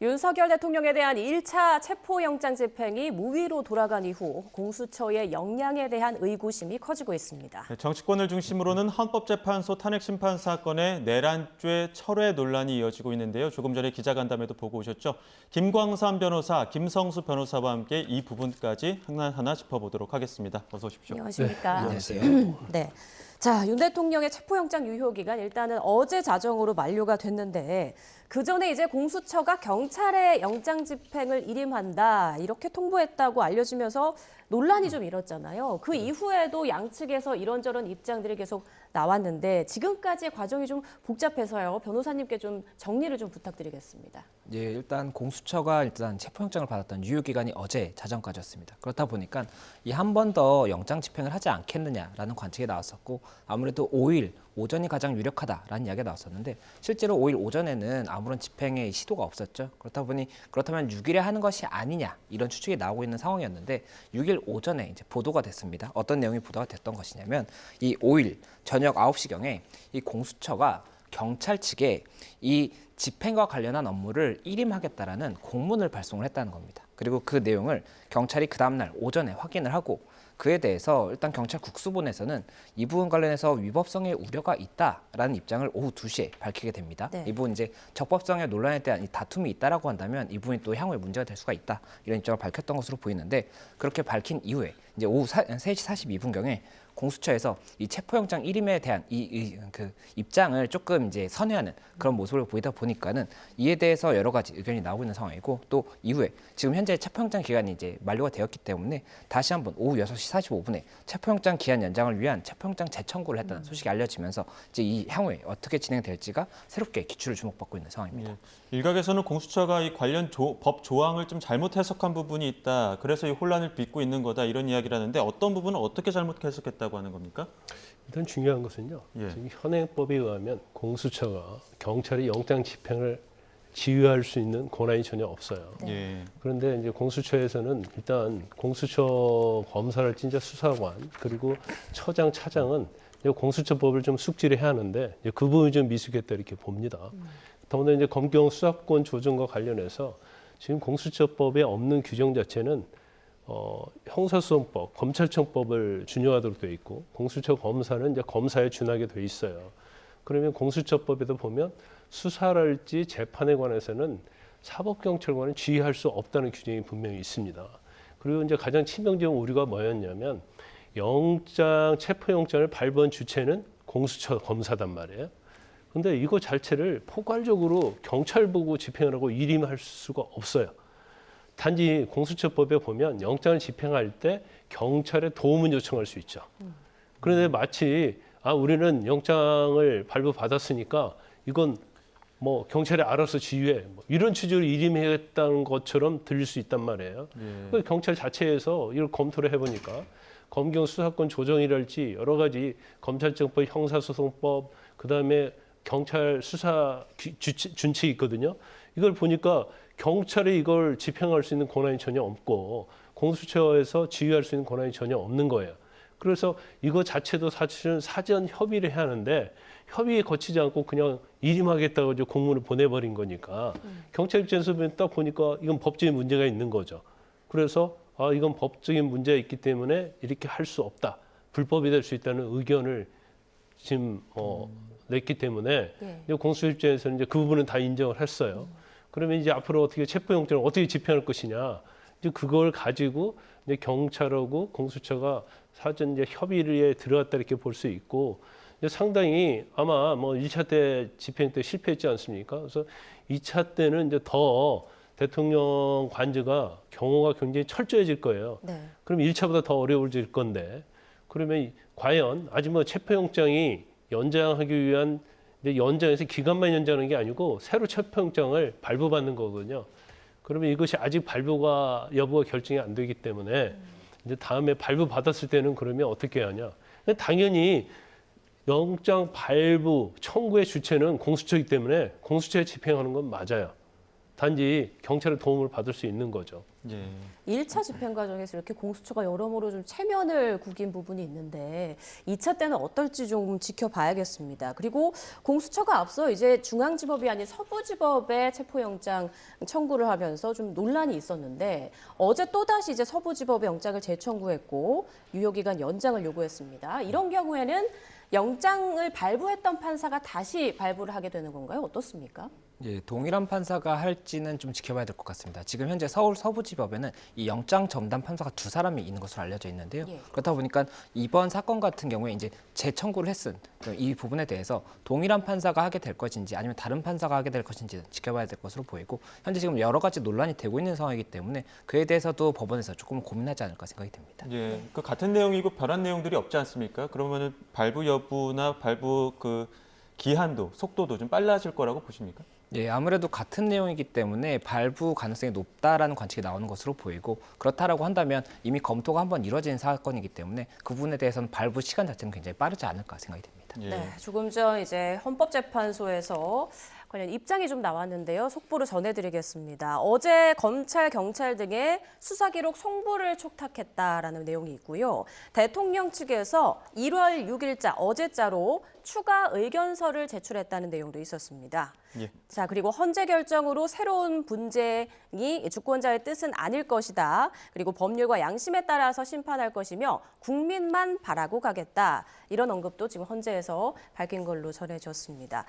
윤석열 대통령에 대한 1차 체포영장 집행이 무위로 돌아간 이후 공수처의 역량에 대한 의구심이 커지고 있습니다. 정치권을 중심으로는 헌법재판소 탄핵심판 사건의 내란죄 철회 논란이 이어지고 있는데요. 조금 전에 기자간담회도 보고 오셨죠. 김광삼 변호사, 김성수 변호사와 함께 이 부분까지 하나하나 짚어보도록 하겠습니다. 어서 오십시오. 안녕하십니까. 네, 안녕하세요. 네. 자, 윤 대통령의 체포영장 유효 기간 일단은 어제 자정으로 만료가 됐는데 그 전에 이제 공수처가 경찰의 영장 집행을 일임한다 이렇게 통보했다고 알려지면서 논란이 좀 일었잖아요. 그 이후에도 양측에서 이런저런 입장들이 계속 나왔는데 지금까지의 과정이 좀 복잡해서요. 변호사님께 좀 정리를 좀 부탁드리겠습니다. 예, 일단 공수처가 체포영장을 받았던 유효 기간이 어제 자정까지였습니다. 그렇다 보니까 이 한 번 더 영장 집행을 하지 않겠느냐라는 관측이 나왔었고 아무래도 5일 오전이 가장 유력하다라는 이야기가 나왔었는데 실제로 5일 오전에는 아무런 집행의 시도가 없었죠. 그렇다면 6일에 하는 것이 아니냐 이런 추측이 나오고 있는 상황이었는데 6일 오전에 이제 보도가 됐습니다. 어떤 내용이 보도가 됐던 것이냐면 이 5일 저녁 9시경에 이 공수처가 경찰 측에 이 집행과 관련한 업무를 일임하겠다라는 공문을 발송을 했다는 겁니다. 그리고 그 내용을 경찰이 그 다음날 오전에 확인을 하고 그에 대해서 일단 경찰 국수본에서는 이 부분 관련해서 위법성의 우려가 있다라는 입장을 오후 2시에 밝히게 됩니다. 네. 이 부분 이제 적법성의 논란에 대한 이 다툼이 있다라고 한다면 이 부분이 또 향후에 문제가 될 수가 있다 이런 입장을 밝혔던 것으로 보이는데 그렇게 밝힌 이후에 이제 오후 3시 42분경에 공수처에서 이 체포영장 일임에 대한 그 입장을 조금 이제 선회하는 그런 모습을 보이다 보니까는 이에 대해서 여러 가지 의견이 나오고 있는 상황이고 또 이후에 지금 현재 체포영장 기간이 이제 만료가 되었기 때문에 다시 한번 오후 6시 45분에 체포영장 기한 연장을 위한 체포영장 재청구를 했다는 소식이 알려지면서 이제 이 향후에 어떻게 진행될지가 새롭게 기출을 주목받고 있는 상황입니다. 일각에서는 공수처가 이 관련 법 조항을 좀 잘못 해석한 부분이 있다. 그래서 이 혼란을 빚고 있는 거다. 이런 이야기를 하는데 어떤 부분은 어떻게 잘못 해석했다고 하는 겁니까? 일단 중요한 것은요. 지금 현행법에 의하면 공수처가 경찰이 영장 집행을 지휘할 수 있는 권한이 전혀 없어요. 예. 그런데 이제 공수처에서는 일단 공수처 검사랄지 이제 수사관 그리고 처장, 차장은 이제 공수처법을 좀 숙지를 해야 하는데 이제 그 부분이 좀 미숙했다 이렇게 봅니다. 더군다나 이제 검경 수사권 조정과 관련해서 지금 공수처법에 없는 규정 자체는 형사소송법, 검찰청법을 준용하도록 되어 있고 공수처 검사는 이제 검사에 준하게 되어 있어요. 그러면 공수처법에도 보면 수사랄지 재판에 관해서는 사법경찰관은 지휘할 수 없다는 규정이 분명히 있습니다. 그리고 이제 가장 치명적인 오류가 뭐였냐면 체포영장을 발부한 주체는 공수처 검사단 말이에요. 근데 이거 자체를 포괄적으로 경찰 보고 집행을 하고 일임할 수가 없어요. 단지 공수처법에 보면 영장을 집행할 때 경찰의 도움을 요청할 수 있죠. 그런데 마치 우리는 영장을 발부받았으니까 이건 뭐 경찰이 알아서 지휘해 이런 취지로 일임했다는 것처럼 들릴 수 있단 말이에요. 그 경찰 자체에서 이걸 검토를 해보니까 검경 수사권 조정이랄지 여러 가지 검찰청법, 형사소송법, 그다음에 경찰 수사 준칙이 있거든요. 이걸 보니까 경찰이 이걸 집행할 수 있는 권한이 전혀 없고 공수처에서 지휘할 수 있는 권한이 전혀 없는 거예요. 그래서 이거 자체도 사실은 사전 협의를 해야 하는데 협의에 거치지 않고 그냥 일임하겠다고 공문을 보내버린 거니까 경찰 입장에서 딱 보니까 이건 법적인 문제가 있는 거죠. 그래서 이건 법적인 문제가 있기 때문에 이렇게 할 수 없다. 불법이 될 수 있다는 의견을 지금 냈기 때문에 공수처 입장에서는 이제 그 부분은 다 인정을 했어요. 그러면 이제 앞으로 어떻게 체포영장을 어떻게 집행할 것이냐. 이제 그걸 가지고 이제 경찰하고 공수처가 사전 이제 협의에 들어갔다 이렇게 볼 수 있고 이제 상당히 아마 뭐 1차 때 집행 때 실패했지 않습니까? 그래서 2차 때는 이제 더 대통령 관저가 경호가 굉장히 철저해질 거예요. 네. 그럼 1차보다 더 어려워질 건데 그러면 과연 아직 뭐 체포영장이 연장하기 위한 근데 연장해서 기간만 연장하는 게 아니고 새로 체포영장을 발부받는 거거든요. 그러면 이것이 아직 발부가 여부가 결정이 안 되기 때문에 이제 다음에 발부받았을 때는 그러면 어떻게 하냐. 당연히 영장 발부 청구의 주체는 공수처이기 때문에 공수처에 집행하는 건 맞아요. 단지 경찰의 도움을 받을 수 있는 거죠. 예. 1차 집행 과정에서 이렇게 공수처가 여러모로 좀 체면을 구긴 부분이 있는데 2차 때는 어떨지 좀 지켜봐야겠습니다. 그리고 공수처가 앞서 이제 중앙지법이 아닌 서부지법에 체포영장 청구를 하면서 좀 논란이 있었는데 어제 또다시 이제 서부지법에 영장을 재청구했고 유효기간 연장을 요구했습니다. 이런 경우에는 영장을 발부했던 판사가 다시 발부를 하게 되는 건가요? 어떻습니까? 예, 동일한 판사가 할지는 좀 지켜봐야 될 것 같습니다. 지금 현재 서울 서부지법에는 이 영장 전담 판사가 2사람이 있는 것으로 알려져 있는데요. 예. 그렇다 보니까 이번 사건 같은 경우에 이제 재청구를 했은 이 부분에 대해서 동일한 판사가 하게 될 것인지 아니면 다른 판사가 하게 될 것인지 지켜봐야 될 것으로 보이고 현재 지금 여러 가지 논란이 되고 있는 상황이기 때문에 그에 대해서도 법원에서 조금 고민하지 않을까 생각이 됩니다. 예. 그 같은 내용이고 변한 내용들이 없지 않습니까? 그러면은 발부 여부나 발부 그 기한도 속도도 좀 빨라질 거라고 보십니까? 예, 아무래도 같은 내용이기 때문에 발부 가능성이 높다라는 관측이 나오는 것으로 보이고 그렇다라고 한다면 이미 검토가 한번 이루어진 사건이기 때문에 그 부분에 대해서는 발부 시간 자체는 굉장히 빠르지 않을까 생각이 됩니다. 예. 네, 조금 전 이제 헌법재판소에서 관련 입장이 좀 나왔는데요. 속보로 전해드리겠습니다. 어제 검찰, 경찰 등의 수사 기록 송부를 촉탁했다라는 내용이 있고요. 대통령 측에서 1월 6일자 어제자로 추가 의견서를 제출했다는 내용도 있었습니다. 예. 자, 그리고 헌재 결정으로 새로운 분쟁이 주권자의 뜻은 아닐 것이다. 그리고 법률과 양심에 따라서 심판할 것이며 국민만 바라고 가겠다. 이런 언급도 지금 헌재에서 밝힌 걸로 전해졌습니다.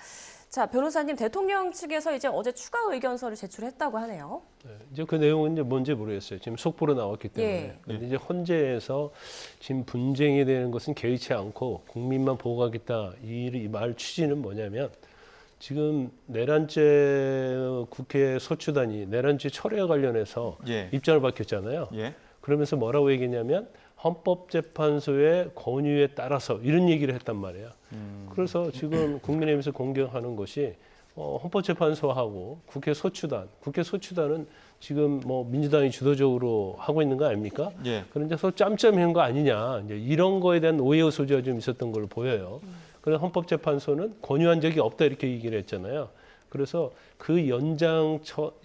자, 변호사님, 대통령 측에서 이제 어제 추가 의견서를 제출했다고 하네요. 네, 이제 그 내용은 이제 뭔지 모르겠어요. 지금 속보로 나왔기 때문에. 예. 근데 이제 헌재에서 지금 분쟁이 되는 것은 개의치 않고 국민만 보호하겠다 이 말 취지는 뭐냐면 지금 내란죄 국회 소추단이 내란죄 철회와 관련해서 예. 입장을 밝혔잖아요. 예. 그러면서 뭐라고 얘기했냐면 헌법재판소의 권유에 따라서 이런 얘기를 했단 말이에요. 그래서 지금 국민의힘에서 공격하는 것이 헌법재판소하고 국회 소추단은 지금 뭐 민주당이 주도적으로 하고 있는 거 아닙니까? 예. 그런데 서로 짬짬이한 거 아니냐 이제 이런 거에 대한 오해의 소지가 좀 있었던 걸로 보여요. 그래서 헌법재판소는 권유한 적이 없다 이렇게 얘기를 했잖아요. 그래서 그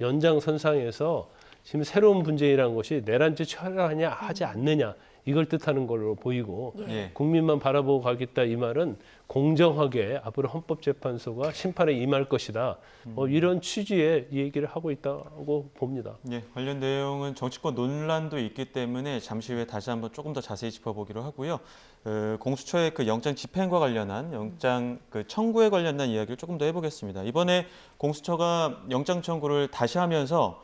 연장선상에서 지금 새로운 분쟁이라는 것이 내란죄 철회하냐 하지 않느냐 이걸 뜻하는 걸로 보이고 예. 국민만 바라보고 가겠다 이 말은 공정하게 앞으로 헌법재판소가 심판에 임할 것이다. 이런 취지의 얘기를 하고 있다고 봅니다. 예, 관련 내용은 정치권 논란도 있기 때문에 잠시 후에 다시 한번 조금 더 자세히 짚어보기로 하고요. 공수처의 그 영장 집행과 관련한 영장 그 청구에 관련한 이야기를 조금 더 해보겠습니다. 이번에 공수처가 영장 청구를 다시 하면서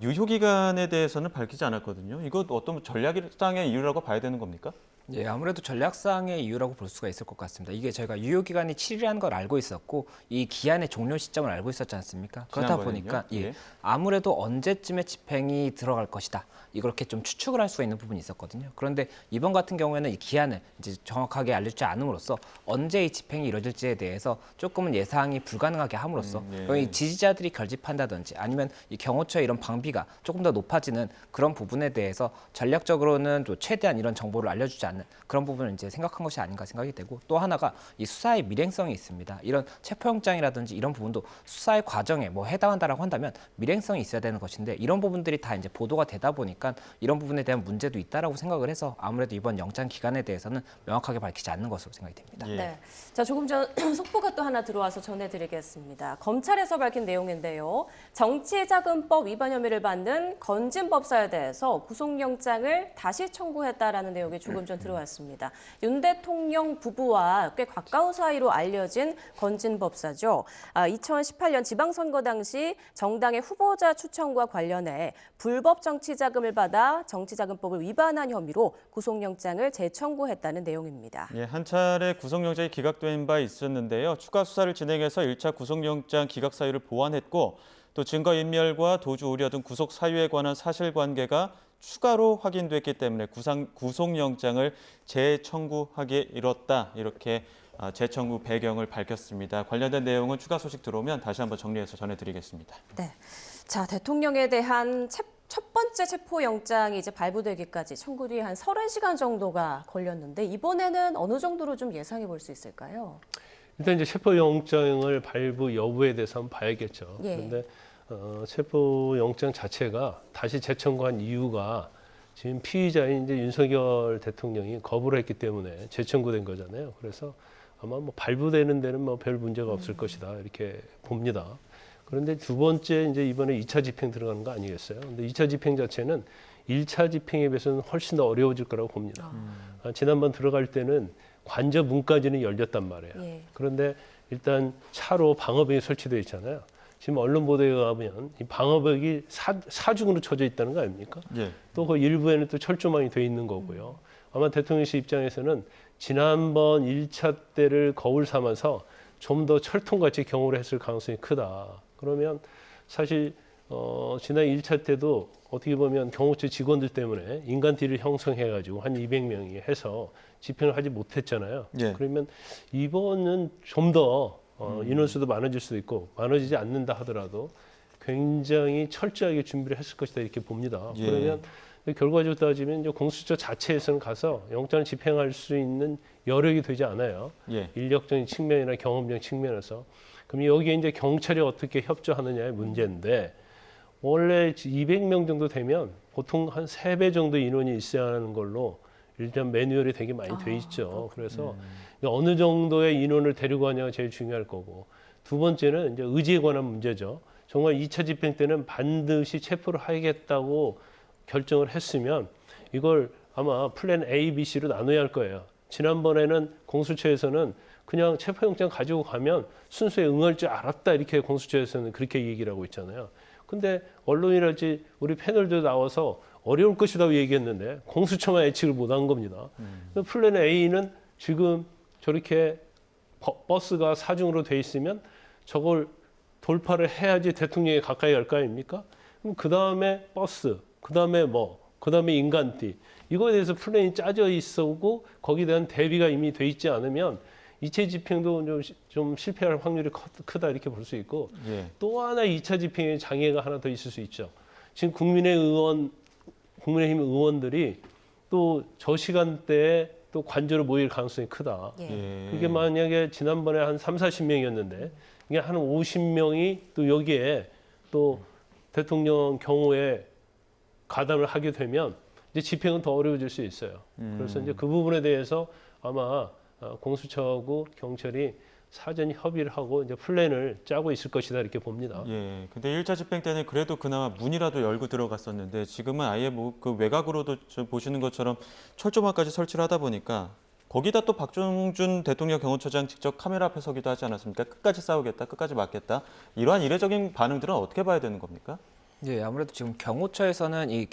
유효 기간에 대해서는 밝히지 않았거든요. 이거 어떤 전략상의 이유라고 봐야 되는 겁니까? 예, 아무래도 전략상의 이유라고 볼 수가 있을 것 같습니다. 이게 저희가 유효기간이 7일이라는 걸 알고 있었고 이 기한의 종료 시점을 알고 있었지 않습니까? 그렇다 지난번에는요? 보니까 예. 아무래도 언제쯤에 집행이 들어갈 것이다. 이렇게 좀 추측을 할 수가 있는 부분이 있었거든요. 그런데 이번 같은 경우에는 이 기한을 이제 정확하게 알려주지 않음으로써 언제 이 집행이 이루어질지에 대해서 조금은 예상이 불가능하게 함으로써 예. 이 지지자들이 결집한다든지 아니면 이 경호처의 이런 방비가 조금 더 높아지는 그런 부분에 대해서 전략적으로는 또 최대한 이런 정보를 알려주지 않는 그런 부분을 이제 생각한 것이 아닌가 생각이 되고 또 하나가 이 수사의 밀행성이 있습니다. 이런 체포영장이라든지 이런 부분도 수사의 과정에 뭐 해당한다라고 한다면 밀행성이 있어야 되는 것인데 이런 부분들이 다 이제 보도가 되다 보니까 이런 부분에 대한 문제도 있다라고 생각을 해서 아무래도 이번 영장 기간에 대해서는 명확하게 밝히지 않는 것으로 생각이 됩니다. 예. 네. 자, 조금 전 속보가 또 하나 들어와서 전해드리겠습니다. 검찰에서 밝힌 내용인데요. 정치자금법 위반 혐의를 받는 건진법사에 대해서 구속영장을 다시 청구했다라는 내용이 조금 전 들어왔습니다. 윤 대통령 부부와 꽤 가까운 사이로 알려진 건진법사죠. 2018년 지방선거 당시 정당의 후보자 추천과 관련해 불법 정치자금을 받아 정치자금법을 위반한 혐의로 구속영장을 재청구했다는 내용입니다. 예, 한 차례 구속영장이 기각된 바 있었는데요. 추가 수사를 진행해서 1차 구속영장 기각 사유를 보완했고 또 증거인멸과 도주 우려 등 구속 사유에 관한 사실관계가 추가로 확인됐기 때문에 구속영장을 재청구하게 이뤘다. 이렇게 재청구 배경을 밝혔습니다. 관련된 내용은 추가 소식 들어오면 다시 한번 정리해서 전해드리겠습니다. 네. 자, 대통령에 대한 첫 번째 체포영장이 이제 발부되기까지 청구뒤에 한 30시간 정도가 걸렸는데 이번에는 어느 정도로 좀 예상해 볼 수 있을까요? 일단 이제 체포영장을 발부 여부에 대해서 한번 봐야겠죠. 예. 그런데 체포영장 자체가 다시 재청구한 이유가 지금 피의자인 이제 윤석열 대통령이 거부를 했기 때문에 재청구된 거잖아요. 그래서 아마 뭐 발부되는 데는 뭐 별 문제가 없을 것이다 이렇게 봅니다. 그런데 두 번째 이제 이번에 2차 집행 들어가는 거 아니겠어요? 근데 2차 집행 자체는 1차 집행에 비해서는 훨씬 더 어려워질 거라고 봅니다. 지난번 들어갈 때는 관저 문까지는 열렸단 말이에요. 예. 그런데 일단 차로 방어벽이 설치되어 있잖아요. 지금 언론 보도에 의하면 이 방어벽이 사중으로 쳐져 있다는 거 아닙니까? 예. 또 그 일부에는 또 철조망이 돼 있는 거고요. 아마 대통령실 입장에서는 지난번 1차 때를 거울 삼아서 좀 더 철통같이 경호를 했을 가능성이 크다. 그러면 사실 지난 1차 때도 어떻게 보면 경호처 직원들 때문에 인간띠를 형성해가지고 한 200명이 해서 집행을 하지 못했잖아요. 예. 그러면 이번은 좀 더 인원수도 많아질 수도 있고 많아지지 않는다 하더라도 굉장히 철저하게 준비를 했을 것이다 이렇게 봅니다. 예. 그러면 결과적으로 따지면 이제 공수처 자체에서는 가서 영장을 집행할 수 있는 여력이 되지 않아요. 예. 인력적인 측면이나 경험적인 측면에서. 그럼 여기에 이제 경찰이 어떻게 협조하느냐의 문제인데 원래 200명 정도 되면 보통 한 3배 정도 인원이 있어야 하는 걸로 일단 매뉴얼이 되게 많이 돼 있죠. 그래서 어느 정도의 인원을 데리고 가냐가 제일 중요할 거고 두 번째는 이제 의지에 관한 문제죠. 정말 2차 집행 때는 반드시 체포를 하겠다고 결정을 했으면 이걸 아마 플랜 A, B, C로 나눠야 할 거예요. 지난번에는 공수처에서는 그냥 체포영장 가지고 가면 순수에 응할 줄 알았다 이렇게 공수처에서는 그렇게 얘기를 하고 있잖아요. 근데 언론이랄지 우리 패널도 나와서 어려울 것이라고 얘기했는데 공수처만 예측을 못한 겁니다. 플랜 A는 지금 저렇게 버스가 사중으로 돼 있으면 저걸 돌파를 해야지 대통령이 가까이 갈 거 아닙니까? 그럼 그 다음에 버스, 그 다음에 그 다음에 인간띠 이거에 대해서 플랜이 짜져 있었고 거기에 대한 대비가 이미 돼 있지 않으면 2차 집행도 좀 실패할 확률이 크다 이렇게 볼 수 있고 예. 또 하나 2차 집행에 장애가 하나 더 있을 수 있죠. 지금 국민의힘 의원들이 또 저 시간대에 또 관저로 모일 가능성이 크다. 예. 그게 만약에 지난번에 한 40-40명이었는데 이게 한 50명이 또 여기에 또 대통령 경호에 가담을 하게 되면 이제 집행은 더 어려워질 수 있어요. 그래서 이제 그 부분에 대해서 아마 공수처하고 경찰이 사전 협의를 하고 이제 플랜을 짜고 있을 것이다 이렇게 봅니다. 예. 근데 1차 집행 때는 그래도 그나마 문이라도 열고 들어갔었는데 지금은 아예 뭐 그 외곽으로도 좀 보시는 것처럼 철조망까지 설치를 하다 보니까 거기다 또 박종준 대통령 경호처장 직접 카메라 앞에 서기도 하지 않았습니까? 끝까지 싸우겠다, 끝까지 맞겠다. 이러한 이례적인 반응들은 어떻게 봐야 되는 겁니까? 예, 아무래도 지금 경호처에서는 이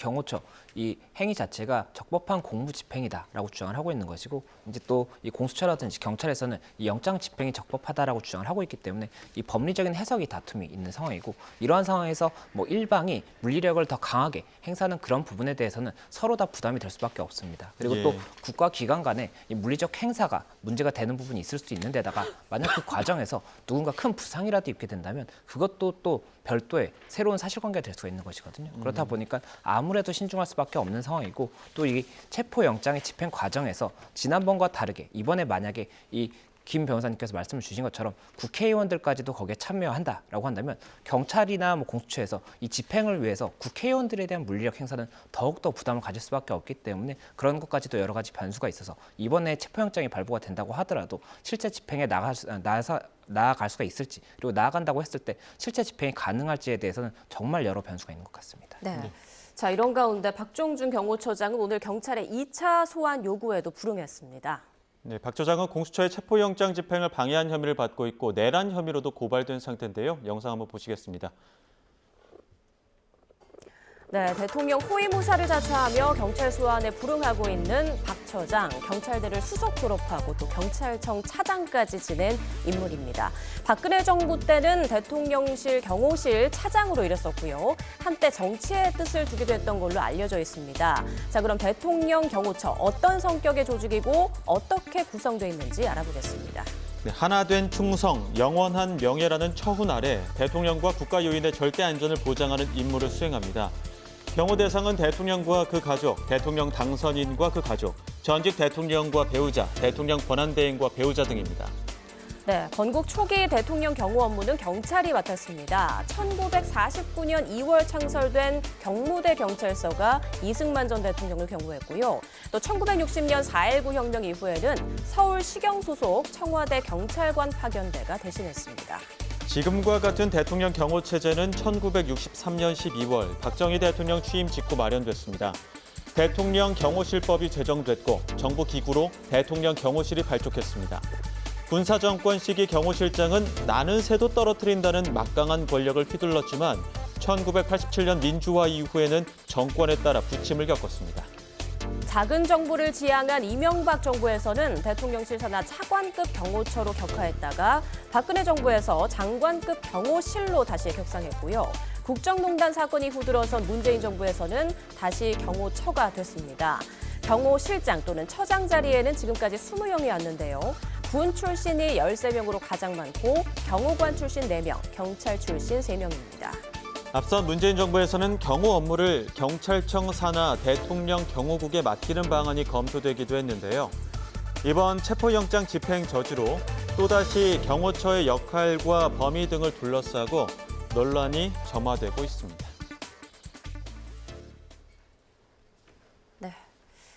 행위 자체가 적법한 공무 집행이다라고 주장을 하고 있는 것이고 이제 또 이 공수처라든지 경찰에서는 이 영장 집행이 적법하다라고 주장을 하고 있기 때문에 이 법리적인 해석이 다툼이 있는 상황이고 이러한 상황에서 뭐 일방이 물리력을 더 강하게 행사하는 그런 부분에 대해서는 서로 다 부담이 될 수밖에 없습니다. 그리고 예. 또 국가 기관 간에 이 물리적 행사가 문제가 되는 부분이 있을 수도 있는데다가 만약 그 과정에서 누군가 큰 부상이라도 입게 된다면 그것도 또 별도의 새로운 사실관계가 될 수가 있는 것이거든요. 그렇다 보니까 아무래도 신중할 수밖에 없는 상황이고 또 이 체포영장의 집행 과정에서 지난번과 다르게 이번에 만약에 이 김 변호사님께서 말씀을 주신 것처럼 국회의원들까지도 거기에 참여한다라고 한다면 경찰이나 뭐 공수처에서 이 집행을 위해서 국회의원들에 대한 물리력 행사는 더욱더 부담을 가질 수밖에 없기 때문에 그런 것까지도 여러 가지 변수가 있어서 이번에 체포영장이 발부가 된다고 하더라도 실제 집행에 나아갈 수가 있을지 그리고 나아간다고 했을 때 실제 집행이 가능할지에 대해서는 정말 여러 변수가 있는 것 같습니다. 네. 자, 이런 가운데 박종준 경호처장은 오늘 경찰의 2차 소환 요구에도 불응했습니다. 네, 박 처장은 공수처의 체포영장 집행을 방해한 혐의를 받고 있고 내란 혐의로도 고발된 상태인데요. 영상 한번 보시겠습니다. 네, 대통령 호위무사를 자처하며 경찰 소환에 불응하고 있는 박 처장, 경찰대를 수석 졸업하고 또 경찰청 차장까지 지낸 인물입니다. 박근혜 정부 때는 대통령실 경호실 차장으로 일했었고요. 한때 정치의 뜻을 두기도 했던 걸로 알려져 있습니다. 자, 그럼 대통령 경호처 어떤 성격의 조직이고 어떻게 구성되어 있는지 알아보겠습니다. 네, 하나된 충성, 영원한 명예라는 처훈 아래 대통령과 국가 요인의 절대 안전을 보장하는 임무를 수행합니다. 경호 대상은 대통령과 그 가족, 대통령 당선인과 그 가족, 전직 대통령과 배우자, 대통령 권한대행과 배우자 등입니다. 네, 건국 초기 대통령 경호 업무는 경찰이 맡았습니다. 1949년 2월 창설된 경무대 경찰서가 이승만 전 대통령을 경호했고요. 또 1960년 4.19 혁명 이후에는 서울시경 소속 청와대 경찰관 파견대가 대신했습니다. 지금과 같은 대통령 경호 체제는 1963년 12월 박정희 대통령 취임 직후 마련됐습니다. 대통령 경호실법이 제정됐고 정부 기구로 대통령 경호실이 발족했습니다. 군사정권 시기 경호실장은 나는 새도 떨어뜨린다는 막강한 권력을 휘둘렀지만 1987년 민주화 이후에는 정권에 따라 부침을 겪었습니다. 작은 정부를 지향한 이명박 정부에서는 대통령실 산하 차관급 경호처로 격하했다가 박근혜 정부에서 장관급 경호실로 다시 격상했고요. 국정농단 사건 이후 들어선 문재인 정부에서는 다시 경호처가 됐습니다. 경호실장 또는 처장 자리에는 지금까지 20명이 왔는데요. 군 출신이 13명으로 가장 많고 경호관 출신 4명, 경찰 출신 3명입니다. 앞선 문재인 정부에서는 경호 업무를 경찰청 산하 대통령 경호국에 맡기는 방안이 검토되기도 했는데요. 이번 체포영장 집행 저지로 또다시 경호처의 역할과 범위 등을 둘러싸고 논란이 점화되고 있습니다.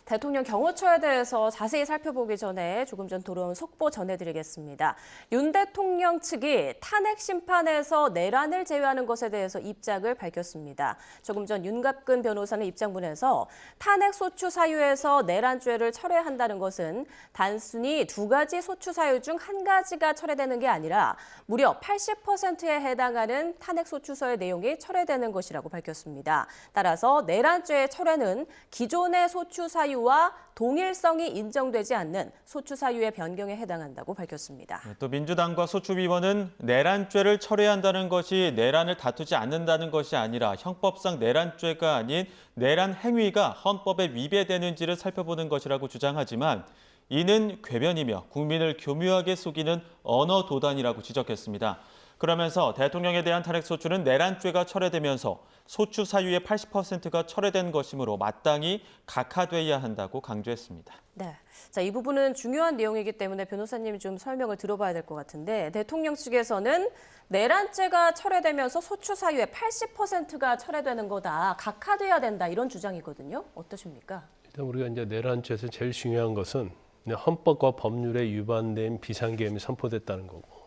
대통령 경호처에 대해서 자세히 살펴보기 전에 조금 전 들어온 속보 전해드리겠습니다. 윤 대통령 측이 탄핵 심판에서 내란을 제외하는 것에 대해서 입장을 밝혔습니다. 조금 전 윤갑근 변호사는 입장문에서 탄핵 소추 사유에서 내란죄를 철회한다는 것은 단순히 2가지 소추 사유 중 1가지가 철회되는 게 아니라 무려 80%에 해당하는 탄핵 소추서의 내용이 철회되는 것이라고 밝혔습니다. 따라서 내란죄의 철회는 기존의 소추 사유 와 동일성이 인정되지 않는 소추 사유의 변경에 해당한다고 밝혔습니다. 또 민주당과 소추위원은 내란죄를 철회한다는 것이 내란을 다투지 않는다는 것이 아니라 형법상 내란죄가 아닌 내란 행위가 헌법에 위배되는지를 살펴보는 것이라고 주장하지만 이는 궤변이며 국민을 교묘하게 속이는 언어 도단이라고 지적했습니다. 그러면서 대통령에 대한 탄핵 소추는 내란죄가 철회되면서 소추 사유의 80%가 철회된 것이므로 마땅히 각하돼야 한다고 강조했습니다. 네, 자, 이 부분은 중요한 내용이기 때문에 변호사님이 좀 설명을 들어봐야 될 것 같은데 대통령 측에서는 내란죄가 철회되면서 소추 사유의 80%가 철회되는 거다, 각하돼야 된다 이런 주장이거든요. 어떠십니까? 일단 우리가 이제 내란죄에서 제일 중요한 것은 헌법과 법률에 위반된 비상계엄이 선포됐다는 거고.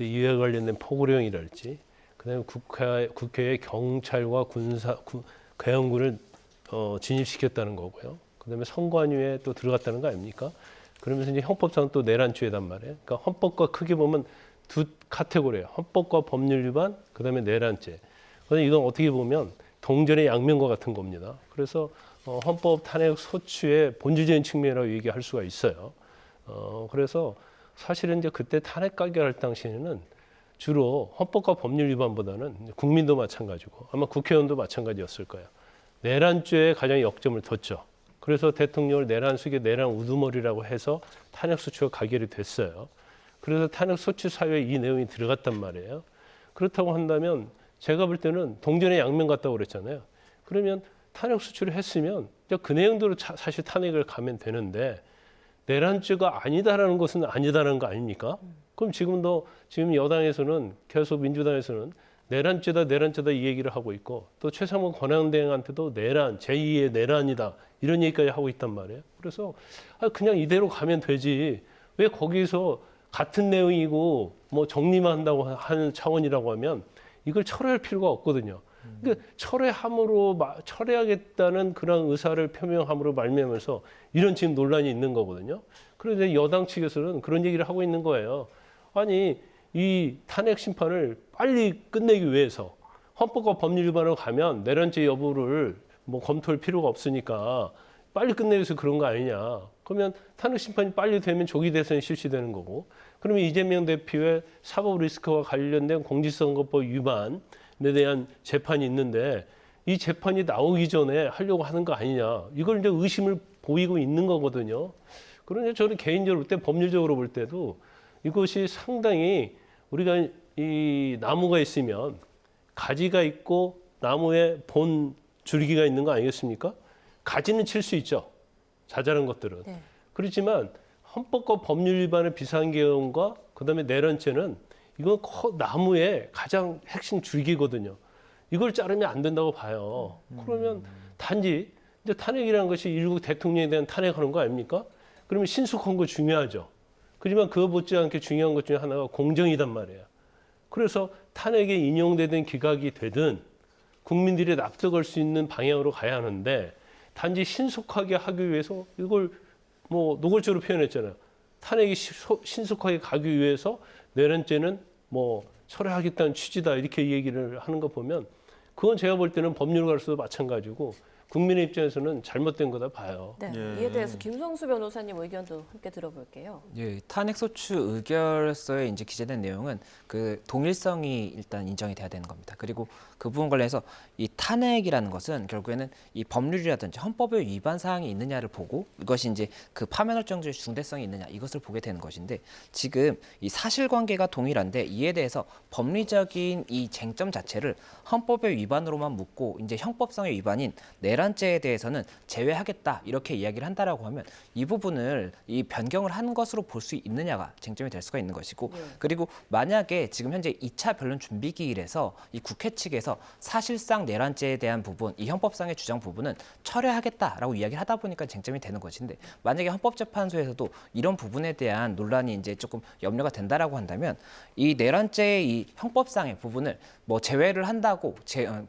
이에 관련된 포고령이랄지, 그다음에 국회에 경찰과 계엄군을 진입시켰다는 거고요. 그다음에 선관위에 또 들어갔다는 거 아닙니까? 그러면서 이제 형법상 또 내란죄단 말이에요. 그러니까 헌법과 크게 보면 두 카테고리예요. 헌법과 법률 위반, 그다음에 내란죄. 그런데 이건 어떻게 보면 동전의 양면과 같은 겁니다. 그래서 헌법 탄핵 소추의 본질적인 측면이라고 얘기할 수가 있어요. 그래서 사실은 이제 그때 탄핵 가결할 당시에는 주로 헌법과 법률 위반보다는 국민도 마찬가지고 아마 국회의원도 마찬가지였을 거예요. 내란죄에 가장 역점을 뒀죠. 그래서 대통령을 내란 속의 내란 우두머리라고 해서 탄핵 소추가 가결이 됐어요. 그래서 탄핵 소추 사유에 이 내용이 들어갔단 말이에요. 그렇다고 한다면 제가 볼 때는 동전의 양면 같다고 그랬잖아요. 그러면 탄핵 소추를 했으면 그 내용대로 사실 탄핵을 가면 되는데 내란죄가 아니다라는 것은 아니다라는 거 아닙니까? 그럼 지금 여당에서는 계속 민주당에서는 내란죄다 이 얘기를 하고 있고 또 최상목 권한대행한테도 내란, 제2의 내란이다 이런 얘기까지 하고 있단 말이에요. 그래서 그냥 이대로 가면 되지 왜 거기서 같은 내용이고 뭐 정리만 한다고 하는 차원이라고 하면 이걸 철회할 필요가 없거든요. 그러니까 철회하겠다는 그런 의사를 표명함으로 말미암아서 이런 지금 논란이 있는 거거든요. 그런데 여당 측에서는 그런 얘기를 하고 있는 거예요. 아니 이 탄핵 심판을 빨리 끝내기 위해서 헌법과 법률 위반으로 가면 내란죄 여부를 뭐 검토할 필요가 없으니까 빨리 끝내기 위해서 그런 거 아니냐. 그러면 탄핵 심판이 빨리 되면 조기 대선이 실시되는 거고 그러면 이재명 대표의 사법 리스크와 관련된 공직선거법 위반 에 대한 재판이 있는데 이 재판이 나오기 전에 하려고 하는 거 아니냐. 이걸 이제 의심을 보이고 있는 거거든요. 그런데 저는 개인적으로 볼 때 법률적으로 볼 때도 이것이 상당히 우리가 이 나무가 있으면 가지가 있고 나무에 본 줄기가 있는 거 아니겠습니까? 가지는 칠 수 있죠. 자잘한 것들은. 네. 그렇지만 헌법과 법률 위반의 비상계엄과 그다음에 내란죄는 이건 나무의 가장 핵심 줄기거든요. 이걸 자르면 안 된다고 봐요. 그러면 단지 이제 탄핵이라는 것이 일국 대통령에 대한 탄핵하는 거 아닙니까? 그러면 신속한 거 중요하죠. 그렇지만 그거 못지않게 중요한 것 중에 하나가 공정이단 말이에요. 그래서 탄핵에 인용되든 기각이 되든 국민들이 납득할 수 있는 방향으로 가야 하는데 단지 신속하게 하기 위해서 이걸 뭐 노골적으로 표현했잖아요. 탄핵이 신속하게 가기 위해서 내란죄는 뭐 철회하겠다는 취지다 이렇게 얘기를 하는 거 보면 그건 제가 볼 때는 법률가로서도 마찬가지고 국민의 입장에서는 잘못된 거다 봐요. 네, 예. 이에 대해서 김성수 변호사님 의견도 함께 들어볼게요. 예, 탄핵소추 의결서에 이제 기재된 내용은 그 동일성이 일단 인정이 돼야 되는 겁니다. 그리고 그 부분 관련해서 이 탄핵이라는 것은 결국에는 이 법률이라든지 헌법의 위반 사항이 있느냐를 보고 이것이 이제 그 파면월정죄의 중대성이 있느냐 이것을 보게 되는 것인데 지금 이 사실관계가 동일한데 이에 대해서 법리적인 이 쟁점 자체를 헌법의 위반으로만 묻고 이제 형법성의 위반인 내란죄에 대해서는 제외하겠다 이렇게 이야기를 한다라고 하면 이 부분을 이 변경을 한 것으로 볼 수 있느냐가 쟁점이 될 수가 있는 것이고 그리고 만약에 지금 현재 2차 변론 준비 기일에서 이 국회 측에서 사실상 내란죄에 대한 부분, 이 헌법상의 주장 부분은 철회하겠다라고 이야기를 하다 보니까 쟁점이 되는 것인데 만약에 헌법재판소에서도 이런 부분에 대한 논란이 이제 조금 염려가 된다라고 한다면 이 내란죄의 이 형법상의 부분을 뭐 제외를 한다고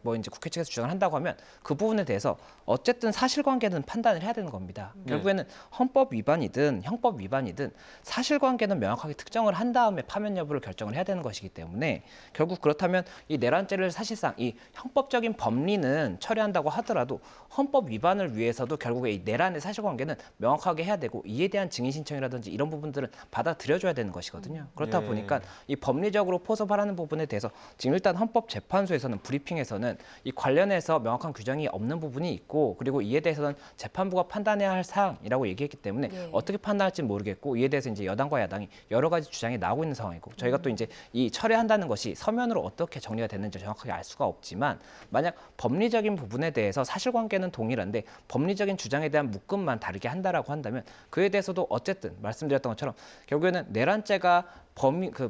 뭐 이제 국회 측에서 주장을 한다고 하면 그 부분에 대해서 어쨌든 사실관계는 판단을 해야 되는 겁니다. 결국에는 헌법 위반이든 형법 위반이든 사실관계는 명확하게 특정을 한 다음에 파면 여부를 결정을 해야 되는 것이기 때문에 결국 그렇다면 이 내란죄를 사실상 이 형법적인 법리는 처리한다고 하더라도 헌법 위반을 위해서도 결국에 이 내란의 사실관계는 명확하게 해야 되고 이에 대한 증인 신청이라든지 이런 부분들은 받아들여줘야 되는 것이거든요. 그렇다 예. 보니까 이 법리적으로 포섭하라는 부분에 대해서 지금 일단 헌법재판소에서는 브리핑에서는 이 관련해서 명확한 규정이 없는 부분이 있고 그리고 이에 대해서는 재판부가 판단해야 할 사항이라고 얘기했기 때문에 예. 어떻게 판단할지 모르겠고 이에 대해서 이제 여당과 야당이 여러 가지 주장이 나오고 있는 상황이고 저희가 또 이제 이 철회한다는 것이 서면으로 어떻게 정리가 됐는지 정확하게 알 수가 없지만 만약 법리적인 부분에 대해서 사실관계는 동일한데 법리적인 주장에 대한 묶음만 다르게 한다라고 한다면 그에 대해서도 어쨌든 말씀드렸던 것처럼 결국에는 내란죄가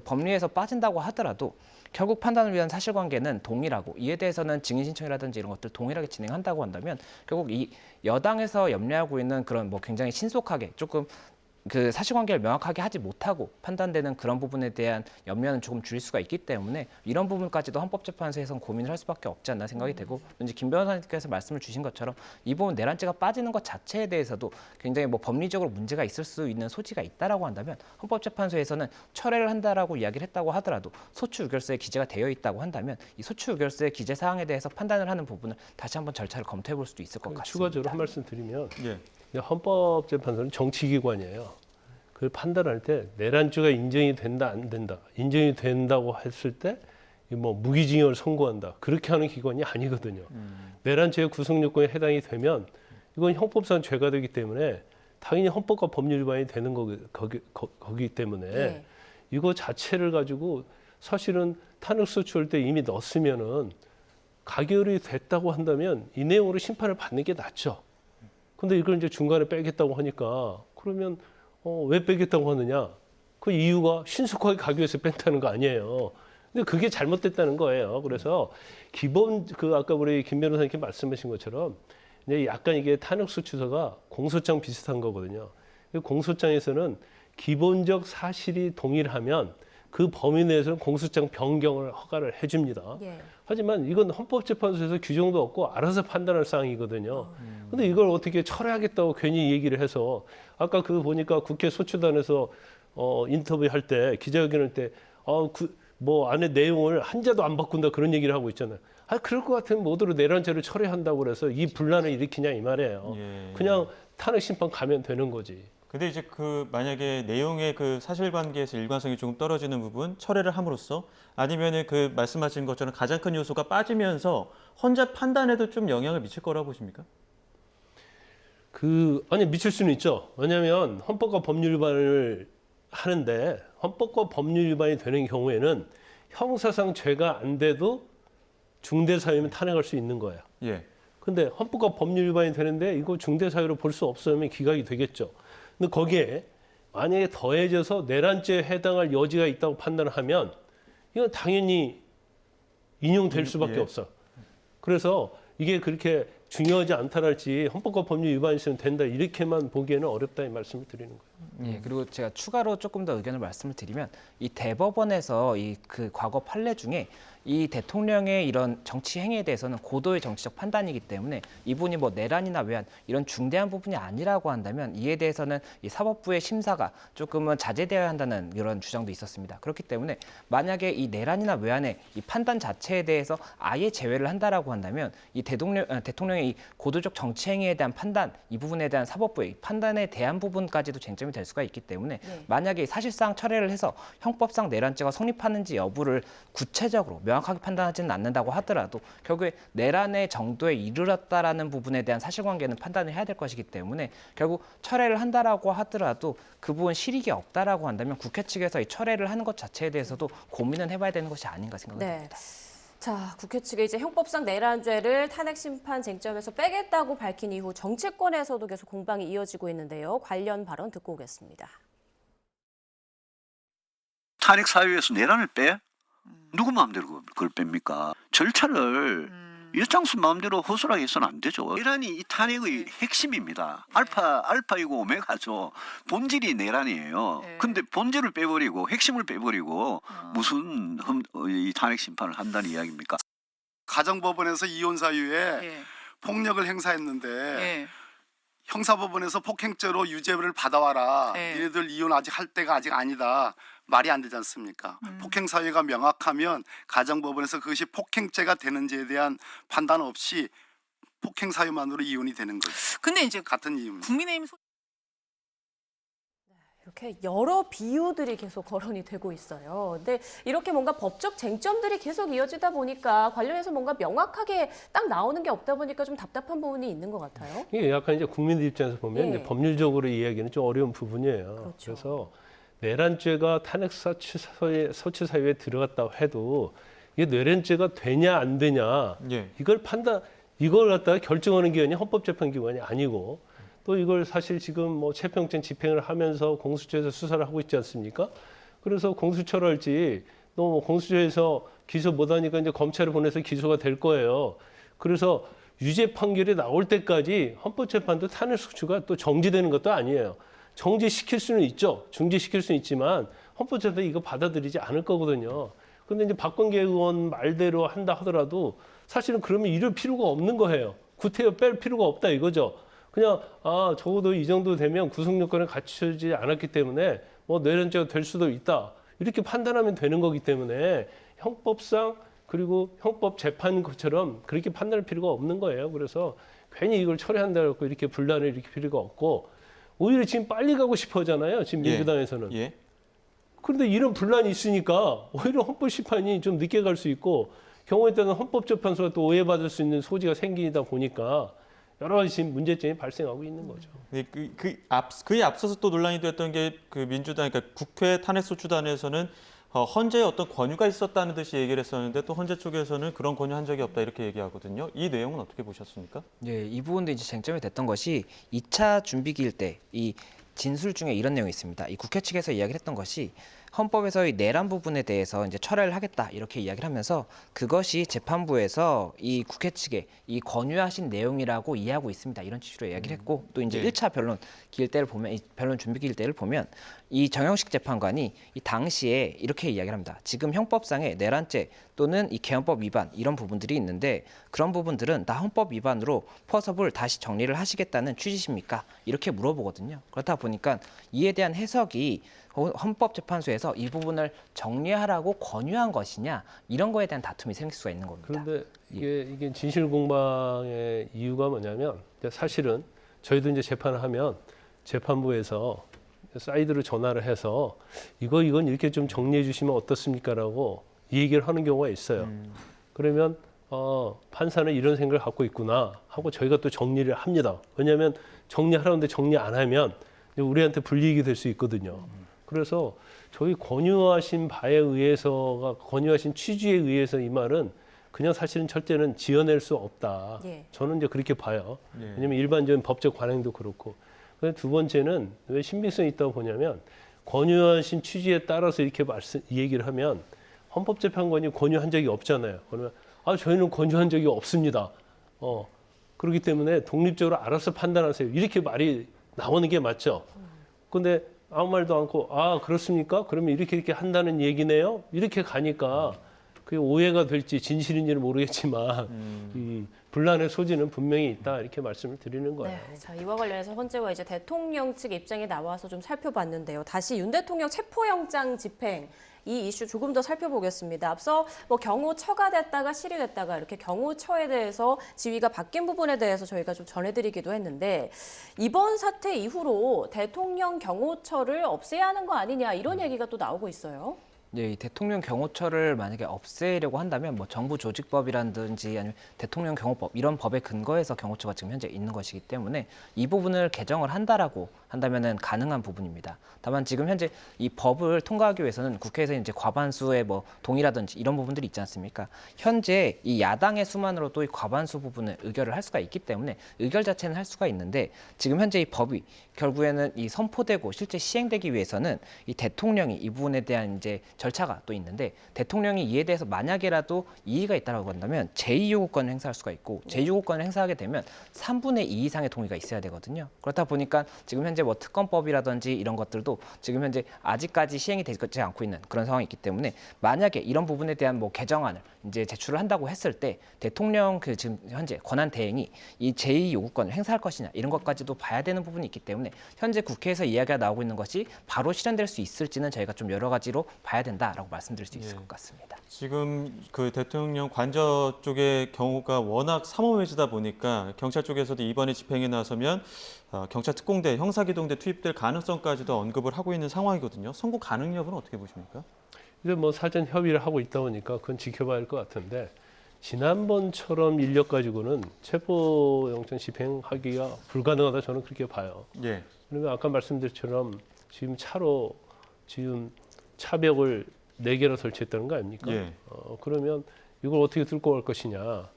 법리에서 빠진다고 하더라도 결국 판단을 위한 사실관계는 동일하고 이에 대해서는 증인 신청이라든지 이런 것들 동일하게 진행한다고 한다면 결국 이 여당에서 염려하고 있는 그런 뭐 굉장히 신속하게 조금 그 사실관계를 명확하게 하지 못하고 판단되는 그런 부분에 대한 염려는 조금 줄일 수가 있기 때문에 이런 부분까지도 헌법재판소에서는 고민을 할 수밖에 없지 않나 생각이 되고 이제 김 변호사님께서 말씀을 주신 것처럼 이 부분 내란죄가 빠지는 것 자체에 대해서도 굉장히 뭐 법리적으로 문제가 있을 수 있는 소지가 있다라고 한다면 헌법재판소에서는 철회를 한다라고 이야기를 했다고 하더라도 소추 의결서에 기재가 되어 있다고 한다면 이 소추 의결서의 기재 사항에 대해서 판단을 하는 부분을 다시 한번 절차를 검토해 볼 수도 있을 것 같습니다. 추가적으로 한 말씀 드리면 예. 헌법재판소는 정치기관이에요. 그걸 판단할 때 내란죄가 인정이 된다 안 된다. 인정이 된다고 했을 때 뭐 무기징역을 선고한다. 그렇게 하는 기관이 아니거든요. 내란죄의 구성 요건에 해당이 되면 이건 형법상 죄가 되기 때문에 당연히 헌법과 법률 위반이 되는 거기 때문에 네. 이거 자체를 가지고 사실은 탄핵소추할 때 이미 넣었으면은 가결이 됐다고 한다면 이 내용으로 심판을 받는 게 낫죠. 근데 이걸 이제 중간에 빼겠다고 하니까 그러면 왜 빼겠다고 하느냐? 그 이유가 신속하게 가기 위해서 뺀다는 거 아니에요. 근데 그게 잘못됐다는 거예요. 그래서 기본 아까 우리 김 변호사님께 말씀하신 것처럼 이제 약간 이게 탄핵소추서가 공소장 비슷한 거거든요. 공소장에서는 기본적 사실이 동일하면 그 범위 내에서는 공소장 변경을 허가를 해줍니다. 예. 하지만 이건 헌법재판소에서 규정도 없고 알아서 판단할 사항이거든요. 근데 이걸 어떻게 철회하겠다고 괜히 얘기를 해서 아까 보니까 국회 소추단에서 인터뷰할 때 기자회견할 때 뭐 안에 내용을 한자도 안 바꾼다 그런 얘기를 하고 있잖아요. 그럴 것 같으면 모두로 내란죄를 철회한다고 그래서 이 분란을 일으키냐 이 말이에요. 예. 그냥 탄핵 심판 가면 되는 거지. 근데 이제 만약에 내용의 사실관계에서 일관성이 조금 떨어지는 부분 철회를 함으로써 아니면은 말씀하신 것처럼 가장 큰 요소가 빠지면서 헌재 판단에도 좀 영향을 미칠 거라고 보십니까? 아니 미칠 수는 있죠. 왜냐하면 헌법과 법률 위반을 하는데 헌법과 법률 위반이 되는 경우에는 형사상 죄가 안 돼도 중대사유면 탄핵할 수 있는 거예요. 예. 근데 헌법과 법률 위반이 되는데 이거 중대사유로 볼 수 없으면 기각이 되겠죠. 근데 거기에 만약에 더해져서 내란죄에 해당할 여지가 있다고 판단을 하면 이건 당연히 인용될 수밖에 예. 없어. 그래서 이게 그렇게 중요하지 않다랄지 헌법과 법률 위반이 있으면 된다 이렇게만 보기에는 어렵다 이 말씀을 드리는 거예요. 예, 그리고 제가 추가로 조금 더 의견을 말씀을 드리면 이 대법원에서 이 그 과거 판례 중에 이 대통령의 이런 정치 행위에 대해서는 고도의 정치적 판단이기 때문에 이분이 뭐 내란이나 외환 이런 중대한 부분이 아니라고 한다면 이에 대해서는 이 사법부의 심사가 조금은 자제되어야 한다는 이런 주장도 있었습니다. 그렇기 때문에 만약에 이 내란이나 외환의 이 판단 자체에 대해서 아예 제외를 한다라고 한다면 이 대통령의 이 고도적 정치 행위에 대한 판단 이 부분에 대한 사법부의 판단에 대한 부분까지도 쟁점이 될 수가 있기 때문에 만약에 사실상 철회를 해서 형법상 내란죄가 성립하는지 여부를 구체적으로 명확하게 판단하지는 않는다고 하더라도 결국에 내란의 정도에 이르렀다라는 부분에 대한 사실관계는 판단을 해야 될 것이기 때문에 결국 철회를 한다라고 하더라도 그 부분 실익이 없다라고 한다면 국회 측에서 이 철회를 하는 것 자체에 대해서도 고민은 해봐야 되는 것이 아닌가 생각합니다. 자, 국회 측이 이제 형법상 내란죄를 탄핵 심판 쟁점에서 빼겠다고 밝힌 이후 정치권에서도 계속 공방이 이어지고 있는데요. 관련 발언 듣고 오겠습니다. 탄핵 사유에서 내란을 빼? 누구 마음대로 그걸 뺍니까? 절차를 일장수 마음대로 허술하게 해서는 안 되죠. 내란이 이 탄핵의 핵심입니다. 알파이고 오메가죠. 본질이 내란이에요. 근데 본질을 빼버리고 핵심을 빼버리고 무슨 이 탄핵 심판을 한다는 이야기입니까? 가정법원에서 이혼 사유에 폭력을 행사했는데 형사법원에서 폭행죄로 유죄를 받아와라. 니네들 이혼 아직 할 때가 아직 아니다. 말이 안 되지 않습니까? 폭행 사유가 명확하면 가정법원에서 그것이 폭행죄가 되는지에 대한 판단 없이 폭행 사유만으로 이혼이 되는 거죠. 근데 이제 같은 이유입니다. 국민의힘 이렇게 여러 비유들이 계속 거론이 되고 있어요. 근데 이렇게 뭔가 법적 쟁점들이 계속 이어지다 보니까 관련해서 뭔가 명확하게 딱 나오는 게 없다 보니까 좀 답답한 부분이 있는 것 같아요. 이게 약간 이제 국민들 입장에서 보면 예. 이제 법률적으로 이야기는 좀 어려운 부분이에요. 그렇죠. 그래서 내란죄가 탄핵 소추 사유에 들어갔다고 해도 이게 내란죄가 되냐 안 되냐 예. 이걸 갖다가 결정하는 기관이 헌법재판기관이 아니고 또 이걸 사실 지금 뭐 체포영장 집행을 하면서 공수처에서 수사를 하고 있지 않습니까? 그래서 공수처를 할지 또 뭐 공수처에서 기소 못하니까 이제 검찰에 보내서 기소가 될 거예요. 그래서 유죄 판결이 나올 때까지 헌법재판도 탄핵 소추가 또 정지되는 것도 아니에요. 정지시킬 수는 있죠. 중지시킬 수는 있지만 헌법재판이 이거 받아들이지 않을 거거든요. 근데 이제 박범계 의원 말대로 한다 하더라도 사실은 그러면 이럴 필요가 없는 거예요. 구태여 뺄 필요가 없다 이거죠. 그냥 적어도 이 정도 되면 구속 요건을 갖추지 않았기 때문에 뭐 내란죄가 될 수도 있다. 이렇게 판단하면 되는 거기 때문에 형법상 그리고 형법 재판 것처럼 그렇게 판단할 필요가 없는 거예요. 그래서 괜히 이걸 철회한다고 이렇게 분란을 일으킬 필요가 없고 오히려 지금 빨리 가고 싶어 하잖아요. 지금 예. 민주당에서는. 예. 그런데 이런 분란이 있으니까 오히려 헌법심판이 좀 늦게 갈 수 있고 경우에 따라서 헌법재판소가 또 오해받을 수 있는 소지가 생기다 보니까 여러 가지 지금 문제점이 발생하고 있는 거죠. 네, 그에 앞서서 또 논란이 됐던 게 그 민주당, 그러니까 국회 탄핵소추단에서는 헌재에 어떤 권유가 있었다는 듯이 얘기를 했었는데 또 헌재 쪽에서는 그런 권유 한 적이 없다 이렇게 얘기하거든요. 이 내용은 어떻게 보셨습니까? 예, 이 부분도 이제 쟁점이 됐던 것이 2차 준비기일 때 이 진술 중에 이런 내용이 있습니다. 이 국회 측에서 이야기를 했던 것이 헌법에서의 내란 부분에 대해서 이제 철회를 하겠다 이렇게 이야기를 하면서 그것이 재판부에서 이 국회 측에 이 권유하신 내용이라고 이해하고 있습니다. 이런 취지로 이야기를 했고 또 이제 네. 1차 변론 기일대를 보면 이 변론 준비 기일대를 보면 이 정영식 재판관이 이 당시에 이렇게 이야기를 합니다. 지금 형법상의 내란죄 또는 이 개헌법 위반 이런 부분들이 있는데 그런 부분들은 다 헌법 위반으로 포섭을 다시 정리를 하시겠다는 취지십니까? 이렇게 물어보거든요. 그렇다 보니까 이에 대한 해석이 헌법재판소에서 이 부분을 정리하라고 권유한 것이냐 이런 거에 대한 다툼이 생길 수가 있는 겁니다. 그런데 이게 진실공방의 이유가 뭐냐면 사실은 저희도 이제 재판을 하면 재판부에서 사이드로 전화를 해서 이건 이렇게 좀 정리해 주시면 어떻습니까라고 얘기를 하는 경우가 있어요. 그러면 판사는 이런 생각을 갖고 있구나 하고 저희가 또 정리를 합니다. 왜냐하면 정리하라는데 정리 안 하면 우리한테 불이익이 될 수 있거든요. 그래서 저희 권유하신 바에 의해서가 권유하신 취지에 의해서 이 말은 그냥 사실은 절대는 지어낼 수 없다. 예. 저는 이제 그렇게 봐요. 예. 왜냐하면 일반적인 법적 관행도 그렇고 두 번째는 왜 신빙성이 있다고 보냐면 권유하신 취지에 따라서 이렇게 얘기를 하면 헌법재판관이 권유한 적이 없잖아요. 그러면 저희는 권유한 적이 없습니다. 그렇기 때문에 독립적으로 알아서 판단하세요. 이렇게 말이 나오는 게 맞죠. 근데 아무 말도 않고 그렇습니까? 그러면 이렇게 한다는 얘기네요. 이렇게 가니까 그게 오해가 될지 진실인지는 모르겠지만 이 분란의 소지는 분명히 있다 이렇게 말씀을 드리는 거예요. 네, 자, 이와 관련해서 헌재와 이제 대통령 측 입장이 나와서 좀 살펴봤는데요. 다시 윤 대통령 체포영장 집행 이 이슈 조금 더 살펴보겠습니다. 앞서 뭐 경호 처가됐다가 실의됐다가 이렇게 경호처에 대해서 지위가 바뀐 부분에 대해서 저희가 좀 전해드리기도 했는데 이번 사태 이후로 대통령 경호처를 없애야 하는 거 아니냐 이런 얘기가 또 나오고 있어요. 이 대통령 경호처를 만약에 없애려고 한다면 뭐 정부 조직법이라든지 아니면 대통령 경호법 이런 법에 근거해서 경호처가 지금 현재 있는 것이기 때문에 이 부분을 개정을 한다라고 한다면은 가능한 부분입니다. 다만 지금 현재 이 법을 통과하기 위해서는 국회에서 이제 과반수의 뭐 동의라든지 이런 부분들이 있지 않습니까? 현재 이 야당의 수만으로도 이 과반수 부분을 의결을 할 수가 있기 때문에 의결 자체는 할 수가 있는데 지금 현재 이 법이 결국에는 이 선포되고 실제 시행되기 위해서는 이 대통령이 이 부분에 대한 이제 절차가 또 있는데 대통령이 이에 대해서 만약에라도 이의가 있다고 한다면 제2요구권을 행사할 수가 있고 제2요구권을 행사하게 되면 3분의 2 이상의 동의가 있어야 되거든요. 그렇다 보니까 지금 현재 뭐 특검법이라든지 이런 것들도 지금 현재 아직까지 시행이 되지 않고 있는 그런 상황이 있기 때문에 만약에 이런 부분에 대한 뭐 개정안을 이제 제출을 한다고 했을 때 대통령 지금 현재 권한 대행이 이 제2요구권을 행사할 것이냐 이런 것까지도 봐야 되는 부분이 있기 때문에 현재 국회에서 이야기가 나오고 있는 것이 바로 실현될 수 있을지는 저희가 좀 여러 가지로 봐야 된다라고 말씀드릴 수 있을 것 같습니다. 지금 그 대통령 관저 쪽의 경우가 워낙 삼엄해지다 보니까 경찰 쪽에서도 이번에 집행에 나서면 경찰 특공대, 형사기동대 투입될 가능성까지도 언급을 하고 있는 상황이거든요. 선고 가능 여부는 어떻게 보십니까? 이제 뭐 사전 협의를 하고 있다 보니까 그건 지켜봐야 할 것 같은데 지난번처럼 인력 가지고는 체포영장 집행하기가 불가능하다 저는 그렇게 봐요. 예. 그러면 아까 말씀드렸처럼 지금 차로 지금 차벽을 4개나 설치했다는 거 아닙니까? 예. 그러면 이걸 어떻게 뚫고 갈 것이냐?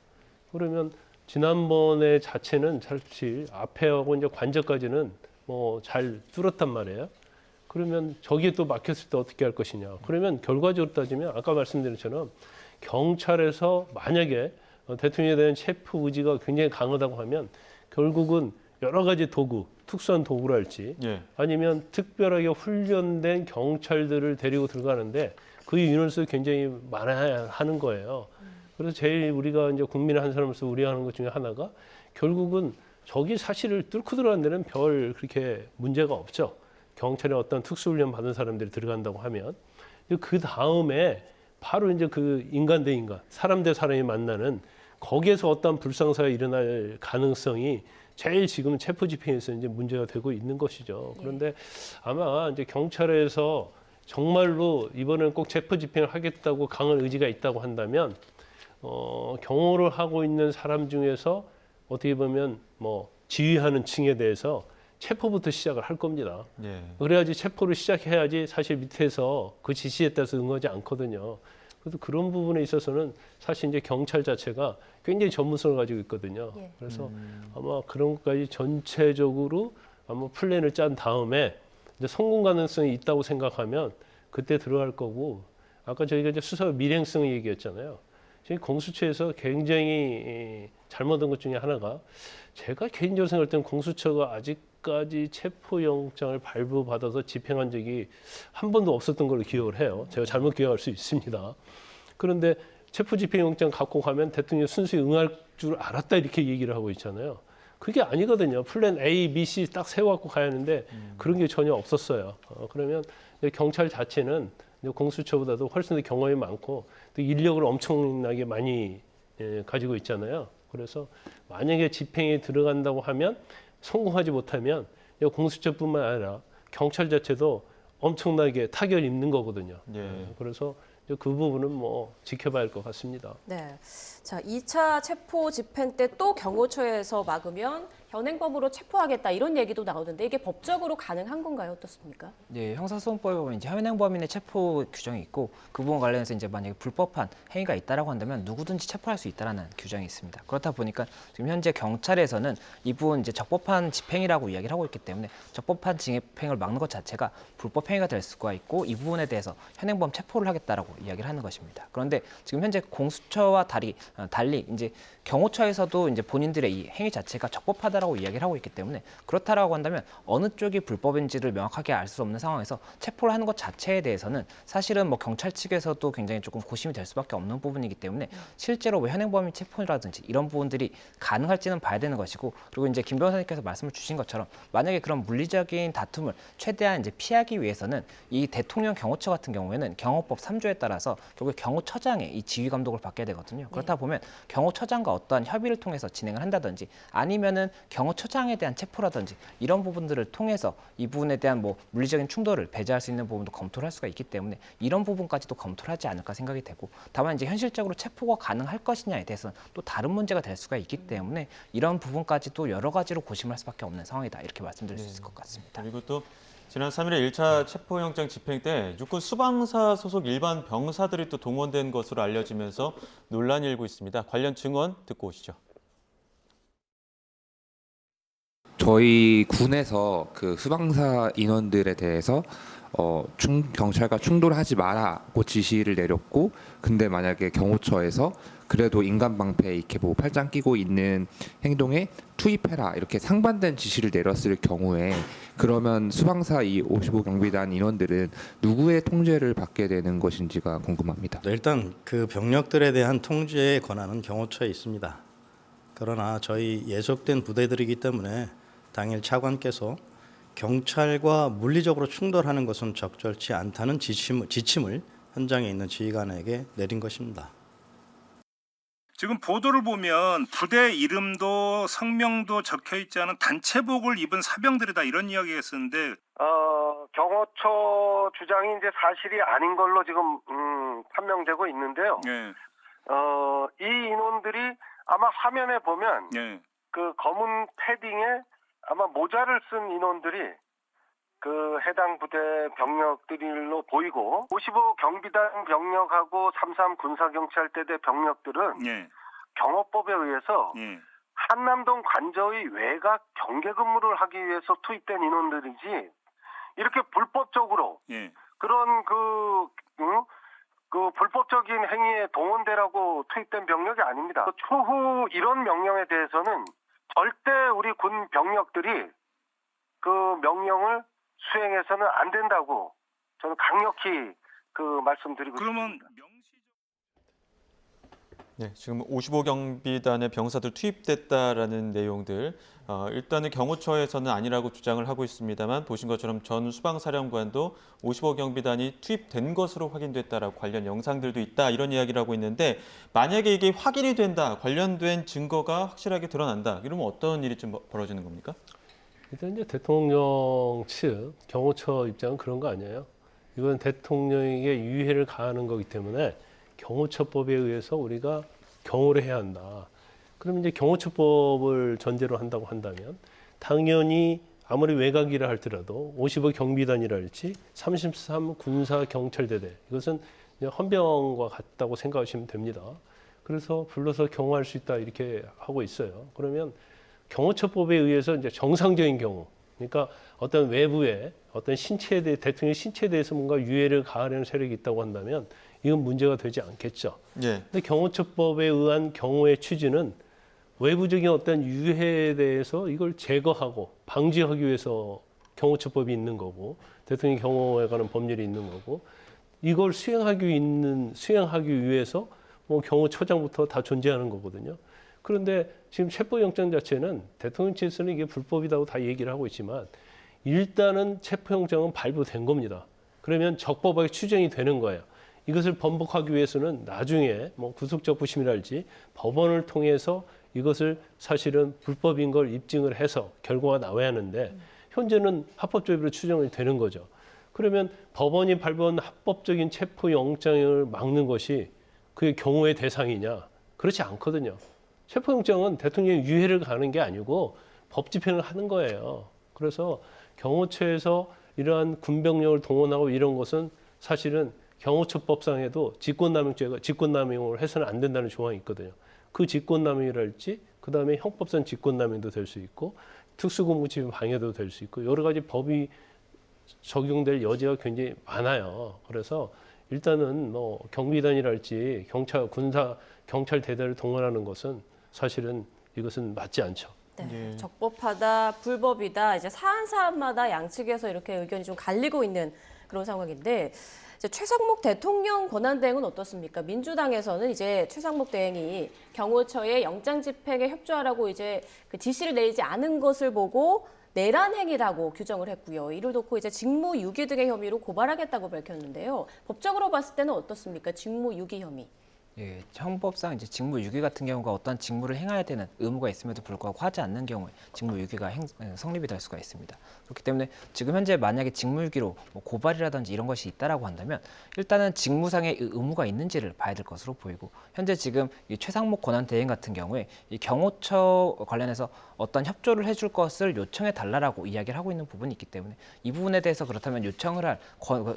그러면 지난번에 자체는 사실 앞에하고 이제 관저까지는 뭐 잘 뚫었단 말이에요. 그러면 저기에 또 막혔을 때 어떻게 할 것이냐? 그러면 결과적으로 따지면 아까 말씀드린 것처럼 경찰에서 만약에 대통령에 대한 체포 의지가 굉장히 강하다고 하면 결국은 여러 가지 도구, 특수한 도구랄지 아니면 특별하게 훈련된 경찰들을 데리고 들어가는데 그 인원수 굉장히 많아야 하는 거예요. 그래서 제일 우리가 이제 국민의 한 사람으로서 우려하는 것 중에 하나가 결국은 저기 사실을 뚫고 들어가는 데는 별 그렇게 문제가 없죠. 경찰에 어떤 특수훈련 받은 사람들이 들어간다고 하면 그 다음에 바로 이제 그 인간 대 인간, 사람 대 사람이 만나는 거기에서 어떤 불상사가 일어날 가능성이 제일 지금 체포 집행에서 이제 문제가 되고 있는 것이죠. 그런데 아마 이제 경찰에서 정말로 이번에는 꼭 체포 집행을 하겠다고 강한 의지가 있다고 한다면 경호를 하고 있는 사람 중에서 어떻게 보면 뭐 지휘하는 층에 대해서 체포부터 시작을 할 겁니다. 그래야지 체포를 시작해야지 사실 밑에서 그 지시에 따라서 응하지 않거든요. 그래서 그런 부분에 있어서는 사실 이제 경찰 자체가 굉장히 전문성을 가지고 있거든요. 그래서 아마 그런 것까지 전체적으로 아마 플랜을 짠 다음에 이제 성공 가능성이 있다고 생각하면 그때 들어갈 거고 아까 저희가 이제 수사 밀행성 얘기했잖아요. 지금 공수처에서 굉장히 잘못한 것 중에 하나가 제가 개인적으로 생각할 때는 공수처가 아직까지 체포영장을 발부받아서 집행한 적이 한 번도 없었던 걸로 기억을 해요. 제가 잘못 기억할 수 있습니다. 그런데 체포집행영장 갖고 가면 대통령이 순수히 응할 줄 알았다 이렇게 얘기를 하고 있잖아요. 그게 아니거든요. 플랜 A, B, C 딱 세워갖고 가야 하는데 그런 게 전혀 없었어요. 그러면 경찰 자체는 공수처보다도 훨씬 더 경험이 많고 또 인력을 엄청나게 많이 가지고 있잖아요. 그래서 만약에 집행에 들어간다고 하면 성공하지 못하면 공수처뿐만 아니라 경찰 자체도 엄청나게 타결 입는 거거든요. 그래서 그 부분은 뭐 지켜봐야 할 것 같습니다. 네. 자, 2차 체포 집행 때 또 경호처에서 막으면 현행법으로 체포하겠다 이런 얘기도 나오는데 이게 법적으로 가능한 건가요? 어떻습니까? 네, 형사소송법에 보면 이제 현행범인의 체포 규정이 있고 그 부분 관련해서 이제 만약에 불법한 행위가 있다라고 한다면 누구든지 체포할 수 있다라는 규정이 있습니다. 그렇다 보니까 지금 현재 경찰에서는 이 부분 이제 적법한 집행이라고 이야기를 하고 있기 때문에 적법한 집행을 막는 것 자체가 불법 행위가 될 수가 있고 이 부분에 대해서 현행범 체포를 하겠다라고 이야기를 하는 것입니다. 그런데 지금 현재 공수처와 달리 이제 경호처에서도 이제 본인들의 이 행위 자체가 적법하다라고 이야기를 하고 있기 때문에 그렇다라고 한다면 어느 쪽이 불법인지를 명확하게 알 수 없는 상황에서 체포를 하는 것 자체에 대해서는 사실은 뭐 경찰 측에서도 굉장히 조금 고심이 될 수밖에 없는 부분이기 때문에 실제로 뭐 현행범인 체포라든지 이런 부분들이 가능할지는 봐야 되는 것이고 그리고 이제 김 변호사님께서 말씀을 주신 것처럼 만약에 그런 물리적인 다툼을 최대한 이제 피하기 위해서는 이 대통령 경호처 같은 경우에는 경호법 3조에 따라서 결국 경호처장의 이 지휘 감독을 받게 되거든요. 그렇다 보면 경호처장과 어떠한 협의를 통해서 진행을 한다든지 아니면은 경호처장에 대한 체포라든지 이런 부분들을 통해서 이 부분에 대한 뭐 물리적인 충돌을 배제할 수 있는 부분도 검토를 할 수가 있기 때문에 이런 부분까지도 검토를 하지 않을까 생각이 되고 다만 이제 현실적으로 체포가 가능할 것이냐에 대해서는 또 다른 문제가 될 수가 있기 때문에 이런 부분까지도 여러 가지로 고심할 수밖에 없는 상황이다 이렇게 말씀드릴 수 있을 것 같습니다. 그리고 또 지난 3일에 1차 체포영장 집행 때 육군 수방사 소속 일반 병사들이 또 동원된 것으로 알려지면서 논란이 일고 있습니다. 관련 증언 듣고 오시죠. 저희 군에서 그 수방사 인원들에 대해서 경찰과 충돌하지 마라고 지시를 내렸고, 근데 만약에 경호처에서 그래도 인간 방패 이렇게 뭐 팔짱 끼고 있는 행동에 투입해라 이렇게 상반된 지시를 내렸을 경우에 그러면 수방사 이 55 경비단 인원들은 누구의 통제를 받게 되는 것인지가 궁금합니다. 일단 그 병력들에 대한 통제의 권한은 경호처에 있습니다. 그러나 저희 예속된 부대들이기 때문에 당일 차관께서 경찰과 물리적으로 충돌하는 것은 적절치 않다는 지침을 현장에 있는 지휘관에게 내린 것입니다. 지금 보도를 보면 부대 이름도 성명도 적혀 있지 않은 단체복을 입은 사병들이다 이런 이야기가 있었는데 경호처 주장이 이제 사실이 아닌 걸로 지금 판명되고 있는데요. 예. 이 인원들이 아마 화면에 보면 예. 그 검은 패딩에 아마 모자를 쓴 인원들이 그 해당 부대 병력들로 보이고 55 경비단 병력하고 33 군사경찰대대 병력들은 예. 경호법에 의해서 예. 한남동 관저의 외곽 경계 근무를 하기 위해서 투입된 인원들이지 이렇게 불법적으로 예. 그런 그 불법적인 행위에 동원되라고 투입된 병력이 아닙니다. 추후 이런 명령에 대해서는 절대 우리 군 병력들이 그 명령을 수행해서는 안 된다고 저는 강력히 그 말씀드리고 그러면 싶습니다. 네, 지금 55 경비단의 병사들 투입됐다라는 내용들 일단은 경호처에서는 아니라고 주장을 하고 있습니다만 보신 것처럼 전 수방사령관도 55 경비단이 투입된 것으로 확인됐다라고 관련 영상들도 있다 이런 이야기를 하고 있는데 만약에 이게 확인이 된다 관련된 증거가 확실하게 드러난다 이러면 어떤 일이 좀 벌어지는 겁니까? 일단 이제 대통령 측 경호처 입장은 그런 거 아니에요. 이건 대통령에게 유해를 가하는 거기 때문에 경호처법에 의해서 우리가 경호를 해야 한다. 그러면 이제 경호처법을 전제로 한다고 한다면 당연히 아무리 외곽이라 할지라도 55 경비단이랄지 33 군사 경찰대대 이것은 헌병과 같다고 생각하시면 됩니다. 그래서 불러서 경호할 수 있다 이렇게 하고 있어요. 그러면 경호처법에 의해서 이제 정상적인 경우, 그러니까 어떤 외부의 어떤 신체에 대해 대통령 신체에 대해서 뭔가 유해를 가하려는 세력이 있다고 한다면 이건 문제가 되지 않겠죠. 예. 근데 경호처법에 의한 경호의 취지는 외부적인 어떤 유해에 대해서 이걸 제거하고 방지하기 위해서 경호처법이 있는 거고 대통령 경호에 관한 법률이 있는 거고 이걸 수행하기 위해서 뭐 경호처장부터 다 존재하는 거거든요. 그런데 지금 체포영장 자체는 대통령 측에서는 이게 불법이라고 다 얘기를 하고 있지만 일단은 체포영장은 발부된 겁니다. 그러면 적법하게 추정이 되는 거예요. 이것을 번복하기 위해서는 나중에 뭐 구속적 부심이랄지 법원을 통해서 이것을 사실은 불법인 걸 입증을 해서 결과가 나와야 하는데 현재는 합법적으로 추정이 되는 거죠. 그러면 법원이 발부한 합법적인 체포영장을 막는 것이 그게 경호의 대상이냐? 그렇지 않거든요. 체포영장은 대통령의 유해를 가는 게 아니고 법 집행을 하는 거예요. 그래서 경호처에서 이러한 군병력을 동원하고 이런 것은 사실은 경호처법상에도 직권남용을 해서는 안 된다는 조항이 있거든요. 그 직권남용이랄지 그다음에 형법상 직권남용도 될 수 있고 특수공무집행 방해도 될 수 있고 여러 가지 법이 적용될 여지가 굉장히 많아요. 그래서 일단은 뭐 경비단이랄지 경찰 대대를 동원하는 것은 사실은 이것은 맞지 않죠. 네, 적법하다, 불법이다, 이제 사안마다 양측에서 이렇게 의견이 좀 갈리고 있는 그런 상황인데 이제 최상목 대통령 권한대행은 어떻습니까? 민주당에서는 이제 최상목 대행이 경호처의 영장 집행에 협조하라고 이제 그 지시를 내리지 않은 것을 보고 내란 행위라고 규정을 했고요. 이를 놓고 이제 직무유기 등의 혐의로 고발하겠다고 밝혔는데요. 법적으로 봤을 때는 어떻습니까? 직무유기 혐의. 예, 형법상 이제 직무유기 같은 경우가 어떤 직무를 행해야 되는 의무가 있음에도 불구하고 하지 않는 경우에 직무유기가 성립이 될 수가 있습니다. 그렇기 때문에 지금 현재 만약에 직무유기로 뭐 고발이라든지 이런 것이 있다라고 한다면 일단은 직무상의 의무가 있는지를 봐야 될 것으로 보이고 현재 지금 이 최상목 권한대행 같은 경우에 이 경호처 관련해서 어떤 협조를 해줄 것을 요청해 달라라고 이야기를 하고 있는 부분이 있기 때문에 이 부분에 대해서 그렇다면 요청을 할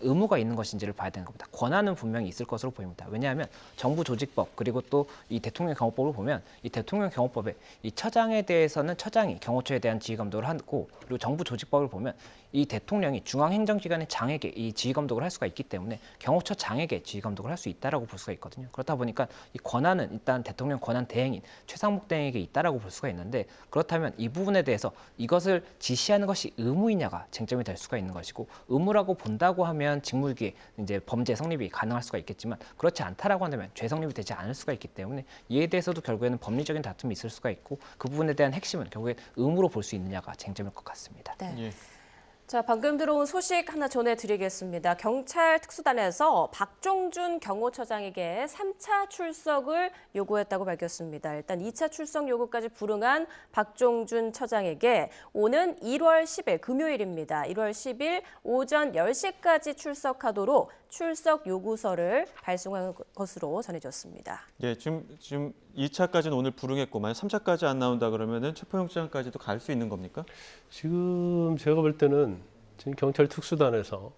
의무가 있는 것인지를 봐야 되는 겁니다. 권한은 분명히 있을 것으로 보입니다. 왜냐하면 정부 조직법 그리고 또 이 대통령 경호법을 보면 이 대통령 경호법에 이 처장에 대해서는 처장이 경호처에 대한 지휘 감독을 하고 그리고 정부 조직법을 보면 이 대통령이 중앙행정기관의 장에게 이 지휘 감독을 할 수가 있기 때문에 경호처 장에게 지휘 감독을 할 수 있다라고 볼 수가 있거든요. 그렇다 보니까 이 권한은 일단 대통령 권한 대행인 최상목 대행에게 있다라고 볼 수가 있는데 그렇다면 이 부분에 대해서 이것을 지시하는 것이 의무이냐가 쟁점이 될 수가 있는 것이고 의무라고 본다고 하면 직무유기 이제 범죄 성립이 가능할 수가 있겠지만 그렇지 않다라고 한다면 죄 성립이 되지 않을 수가 있기 때문에 이에 대해서도 결국에는 법리적인 다툼이 있을 수가 있고 그 부분에 대한 핵심은 결국에 의무로 볼 수 있느냐가 쟁점일 것 같습니다. 네. 예. 자, 방금 들어온 소식 하나 전해드리겠습니다. 경찰 특수단에서 박종준 경호처장에게 3차 출석을 요구했다고 밝혔습니다. 일단 2차 출석 요구까지 불응한 박종준 처장에게 오는 1월 10일 금요일입니다. 1월 10일 오전 10시까지 출석하도록 출석 요구서를 발송한 것으로 전해졌습니다. 예, 지금 2차까지는 오늘 불응했고 만약 3차까지 안 나온다 그러면은 체포영장까지도 갈 수 있는 겁니까? 지금 제가 볼 때는 지금 경찰 특수단에서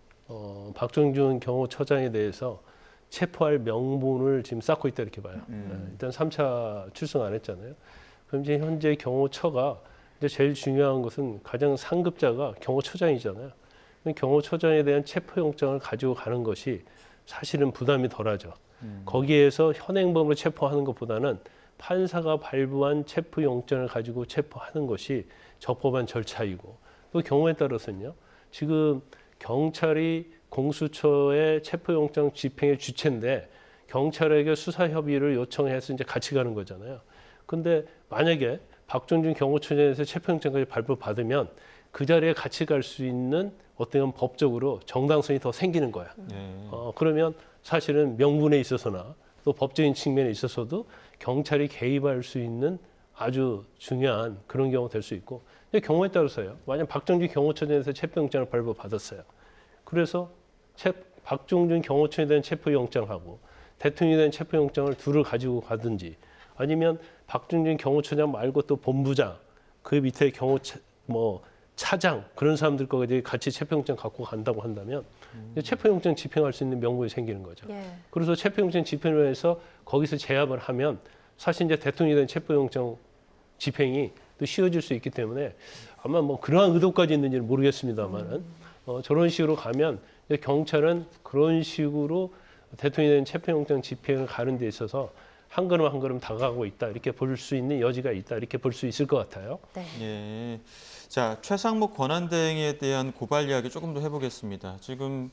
박종준 경호처장에 대해서 체포할 명분을 지금 쌓고 있다 이렇게 봐요. 일단 3차 출석 안 했잖아요. 그럼 이제 현재 경호처가 이제 제일 중요한 것은 가장 상급자가 경호처장이잖아요. 경호처장에 대한 체포영장을 가지고 가는 것이 사실은 부담이 덜하죠. 거기에서 현행범으로 체포하는 것보다는 판사가 발부한 체포영장을 가지고 체포하는 것이 적법한 절차이고 또 경우에 따라서는요. 지금 경찰이 공수처의 체포영장 집행의 주체인데 경찰에게 수사협의를 요청해서 이제 같이 가는 거잖아요. 근데 만약에 박종준 경호처장에서 체포영장까지 발부받으면 그 자리에 같이 갈 수 있는 어떤 법적으로 정당성이 더 생기는 거야. 그러면 사실은 명분에 있어서나 또 법적인 측면에 있어서도 경찰이 개입할 수 있는 아주 중요한 그런 경우가 될 수 있고 경우에 따라서요. 만약 박종준 경호처장에서 체포영장을 발부받았어요. 그래서 박종준 경호처에 대한 체포영장하고 대통령에 대한 체포영장을 둘을 가지고 가든지 아니면 박종준 경호처장 말고 또 본부장 그 밑에 차장 그런 사람들까지 같이 체포영장 갖고 간다고 한다면 체포영장 집행할 수 있는 명분이 생기는 거죠. 예. 그래서 체포영장 집행을 해서 거기서 제압을 하면 사실 이제 대통령에 대한 체포영장 집행이 또 쉬워질 수 있기 때문에 아마 뭐 그러한 의도까지 있는지는 모르겠습니다만은 저런 식으로 가면 이제 경찰은 그런 식으로 대통령에 대한 체포영장 집행을 가는 데 있어서 한 걸음 한 걸음 다가가고 있다 이렇게 볼 수 있는 여지가 있다 이렇게 볼 수 있을 것 같아요. 네. 예. 자, 최상목 권한대행에 대한 고발 이야기 조금 더 해보겠습니다. 지금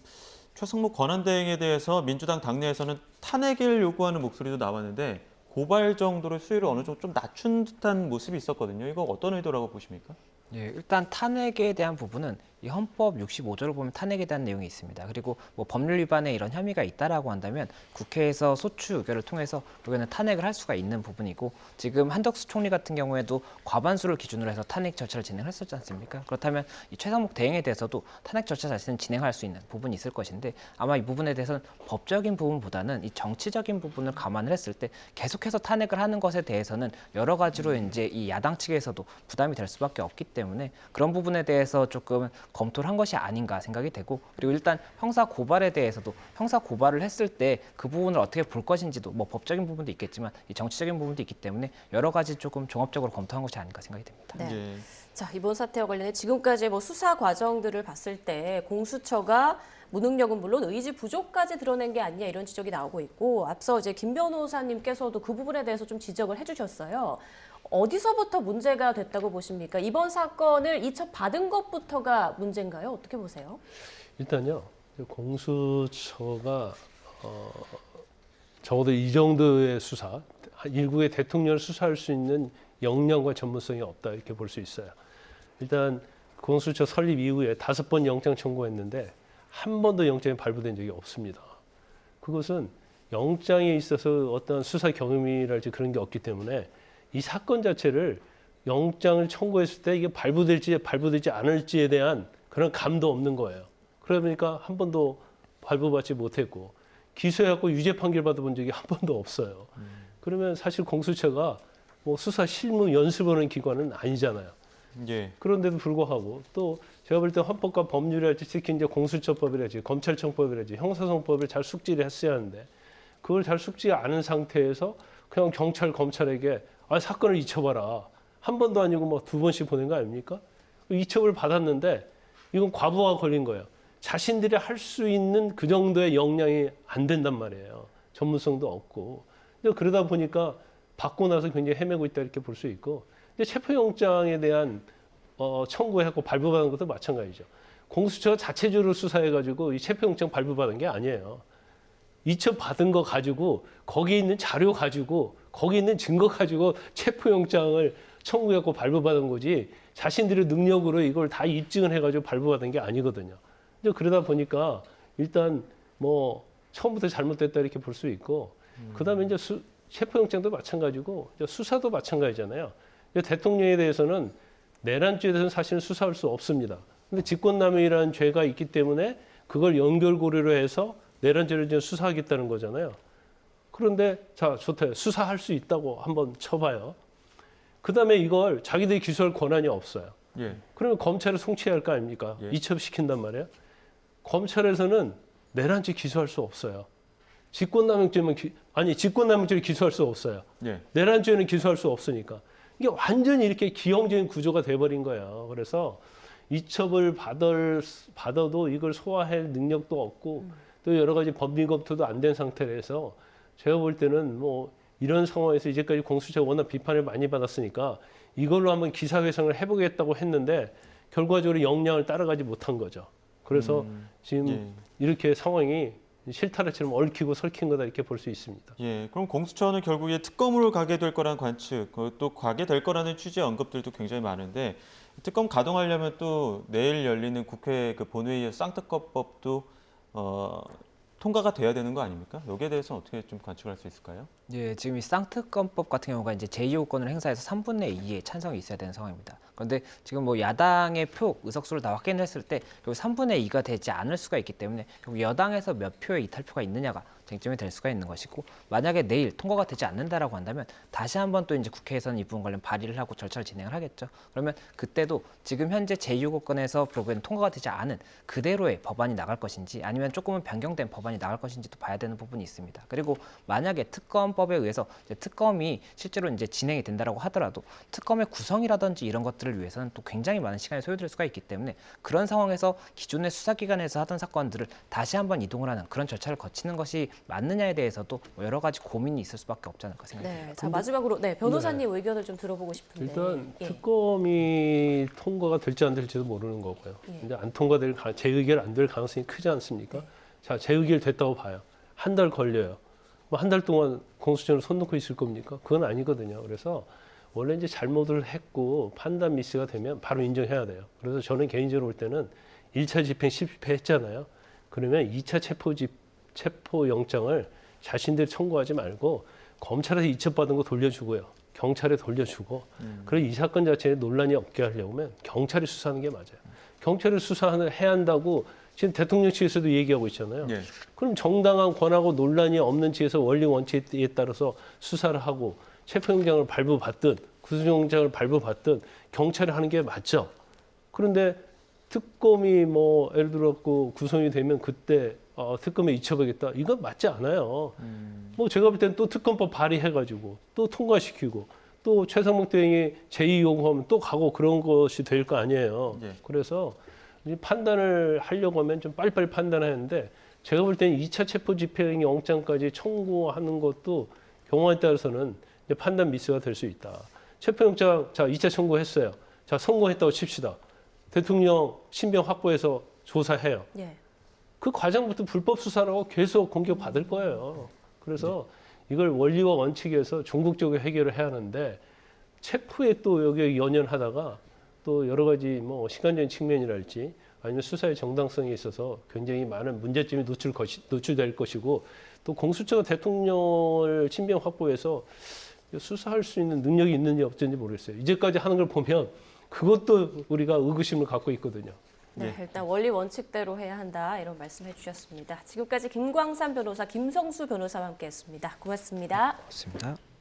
최상목 권한대행에 대해서 민주당 당내에서는 탄핵을 요구하는 목소리도 나왔는데 고발 정도로 수위를 어느 정도 좀 낮춘 듯한 모습이 있었거든요. 이거 어떤 의도라고 보십니까? 예, 일단 탄핵에 대한 부분은 이 헌법 65조를 보면 탄핵에 대한 내용이 있습니다. 그리고 뭐 법률 위반에 이런 혐의가 있다라고 한다면 국회에서 소추 의결을 통해서 여기는 탄핵을 할 수가 있는 부분이고 지금 한덕수 총리 같은 경우에도 과반수를 기준으로 해서 탄핵 절차를 진행했었지 않습니까? 그렇다면 이 최상목 대행에 대해서도 탄핵 절차 자체는 진행할 수 있는 부분이 있을 것인데 아마 이 부분에 대해서는 법적인 부분보다는 이 정치적인 부분을 감안을 했을 때 계속해서 탄핵을 하는 것에 대해서는 여러 가지로 이제 이 야당 측에서도 부담이 될 수밖에 없기 때문에 그런 부분에 대해서 조금 검토를 한 것이 아닌가 생각이 되고 그리고 일단 형사 고발에 대해서도 형사 고발을 했을 때 그 부분을 어떻게 볼 것인지도 뭐 법적인 부분도 있겠지만 이 정치적인 부분도 있기 때문에 여러 가지 조금 종합적으로 검토한 것이 아닌가 생각이 됩니다. 네. 예. 자, 이번 사태와 관련해 지금까지 뭐 수사 과정들을 봤을 때 공수처가 무능력은 물론 의지 부족까지 드러낸 게 아니냐 이런 지적이 나오고 있고 앞서 이제 김 변호사님께서도 그 부분에 대해서 좀 지적을 해주셨어요. 어디서부터 문제가 됐다고 보십니까? 이번 사건을 이첩받은 것부터가 문제인가요? 어떻게 보세요? 일단요, 공수처가 적어도 이 정도의 수사, 일국의 대통령을 수사할 수 있는 역량과 전문성이 없다 이렇게 볼 수 있어요. 일단 공수처 설립 이후에 5번 영장 청구했는데 한 번도 영장이 발부된 적이 없습니다. 그것은 영장에 있어서 어떤 수사 경험이랄지 그런 게 없기 때문에 이 사건 자체를 영장을 청구했을 때 이게 발부될지 발부되지 않을지에 대한 그런 감도 없는 거예요. 그러니까 한 번도 발부받지 못했고 기소해갖고 유죄 판결 받아본 적이 한 번도 없어요. 그러면 사실 공수처가 뭐 수사 실무 연습하는 기관은 아니잖아요. 예. 그런데도 불구하고 또 제가 볼 때 헌법과 법률이랄지 특히 이제 공수처법이랄지 검찰청법이랄지 형사소송법을 잘 숙지를 했어야 하는데 그걸 잘 숙지 않은 상태에서 그냥 경찰 검찰에게 사건을 이첩하라 한 번도 아니고 뭐 2번씩 보낸 거 아닙니까? 이첩을 받았는데 이건 과부하가 걸린 거예요. 자신들이 할 수 있는 그 정도의 역량이 안 된단 말이에요. 전문성도 없고. 그러다 보니까 받고 나서 굉장히 헤매고 있다 이렇게 볼 수 있고. 근데 체포영장에 대한 청구하고 발부받은 것도 마찬가지죠. 공수처가 자체적으로 수사해가지고 이 체포영장 발부받은 게 아니에요. 이첩 받은 거 가지고 거기 있는 자료 가지고 거기 있는 증거 가지고 체포영장을 청구하고 발부받은 거지 자신들의 능력으로 이걸 다 입증을 해가지고 발부받은 게 아니거든요. 그러다 보니까 일단 뭐 처음부터 잘못됐다 이렇게 볼 수 있고 그다음에 이제 체포영장도 마찬가지고 이제 수사도 마찬가지잖아요. 대통령에 대해서는 내란죄에 대해서는 사실은 수사할 수 없습니다. 근데 직권남용이라는 죄가 있기 때문에 그걸 연결고리로 해서 내란죄를 이제 수사하겠다는 거잖아요. 그런데 자 좋대요. 수사할 수 있다고 한번 쳐봐요. 그다음에 이걸 자기들이 기소할 권한이 없어요. 예. 그러면 검찰을 송치해야 할 거 아닙니까? 예. 이첩시킨단 말이에요. 검찰에서는 내란죄 기소할 수 없어요. 직권남용죄를 기소할 수 없어요. 예. 내란죄는 기소할 수 없으니까. 이게 완전히 이렇게 기형적인 구조가 돼버린 거예요. 그래서 이첩을 받아도 이걸 소화할 능력도 없고 또 여러 가지 법리 검토도 안 된 상태라서 제가 볼 때는 뭐 이런 상황에서 이제까지 공수처가 워낙 비판을 많이 받았으니까 이걸로 한번 기사회생을 해보겠다고 했는데 결과적으로 역량을 따라가지 못한 거죠. 그래서 지금 예. 이렇게 상황이 실타래처럼 얽히고 설킨 거다 이렇게 볼 수 있습니다. 예, 그럼 공수처는 결국에 특검으로 가게 될 거라는 관측, 또 가게 될 거라는 취지 언급들도 굉장히 많은데 특검 가동하려면 또 내일 열리는 국회 그 본회의의 쌍특검법도 통과가 돼야 되는 거 아닙니까? 여기에 대해서 어떻게 좀 관측할 수 있을까요? 예, 지금 이 쌍특검법 같은 경우가 이제 제2호권을 행사해서 3분의 2의 찬성이 있어야 되는 상황입니다. 그런데 지금 뭐 야당의 표 의석수를 다 확인을 했을 때 결국 3분의 2가 되지 않을 수가 있기 때문에 결국 여당에서 몇 표의 이탈표가 있느냐가 쟁점이 될 수가 있는 것이고 만약에 내일 통과가 되지 않는다라고 한다면 다시 한번 또 이제 국회에서는 이 부분 관련 발의를 하고 절차를 진행을 하겠죠. 그러면 그때도 지금 현재 제2호권에서 결국에는 통과가 되지 않은 그대로의 법안이 나갈 것인지 아니면 조금은 변경된 법안이 나갈 것인지도 봐야 되는 부분이 있습니다. 그리고 만약에 특검법에 의해서 이제 특검이 실제로 이제 진행이 된다라고 하더라도 특검의 구성이라든지 이런 것들을 위해서는 또 굉장히 많은 시간이 소요될 수가 있기 때문에 그런 상황에서 기존의 수사기관에서 하던 사건들을 다시 한번 이동을 하는 그런 절차를 거치는 것이 맞느냐에 대해서도 여러 가지 고민이 있을 수밖에 없지 않을까 생각합니다. 네, 자 마지막으로 변호사님 의견을 좀 들어보고 싶은데 일단 특검이 통과가 될지 안 될지도 모르는 거고요. 이제 안 통과될 재의결 안 될 가능성이 크지 않습니까? 자, 재의결 됐다고 봐요. 한 달 걸려요. 뭐 한 달 동안 공수처를 손 놓고 있을 겁니까? 그건 아니거든요. 그래서 원래 이제 잘못을 했고 판단 미스가 되면 바로 인정해야 돼요. 그래서 저는 개인적으로 볼 때는 1차 집행 실패했잖아요. 그러면 2차 체포영장을 자신들이 청구하지 말고 검찰에서 이첩받은 거 돌려주고요. 경찰에 돌려주고 그리고 이 사건 자체에 논란이 없게 하려면 경찰이 수사하는 게 맞아요. 경찰이 수사를 해야 한다고 지금 대통령 측에서도 얘기하고 있잖아요. 예. 그럼 정당한 권하고 논란이 없는 측에서 원리 원칙에 따라서 수사를 하고 체포영장을 발부받든 구속영장을 발부받든 경찰이 하는 게 맞죠. 그런데 특검이 뭐 예를 들어 구성이 되면 그때 특검에 이첩하겠다. 이건 맞지 않아요. 뭐 제가 볼 때는 또 특검법 발의해가지고 또 통과시키고 또 최상목 대행이 제2 요구하면 또 가고 그런 것이 될 거 아니에요. 예. 그래서 이제 판단을 하려고 하면 좀 빨리빨리 판단하는데 제가 볼 때는 2차 체포 집행 영장까지 청구하는 것도 경우에 따라서는 이제 판단 미스가 될 수 있다. 체포영장 자 2차 청구했어요. 자 성공했다고 칩시다. 대통령 신병 확보해서 조사해요. 예. 그 과정부터 불법 수사라고 계속 공격받을 거예요. 그래서 이걸 원리와 원칙에서 종국적으로 해결을 해야 하는데 체포에 또 여기 연연하다가 또 여러 가지 뭐 시간적인 측면이랄지 아니면 수사의 정당성에 있어서 굉장히 많은 문제점이 노출될 것이고 또 공수처가 대통령을 신병 확보해서 수사할 수 있는 능력이 있는지 없는지 모르겠어요. 이제까지 하는 걸 보면 그것도 우리가 의구심을 갖고 있거든요. 네, 일단 원리 원칙대로 해야 한다 이런 말씀해 주셨습니다. 지금까지 김광삼 변호사, 김성수 변호사와 함께했습니다. 고맙습니다. 고맙습니다.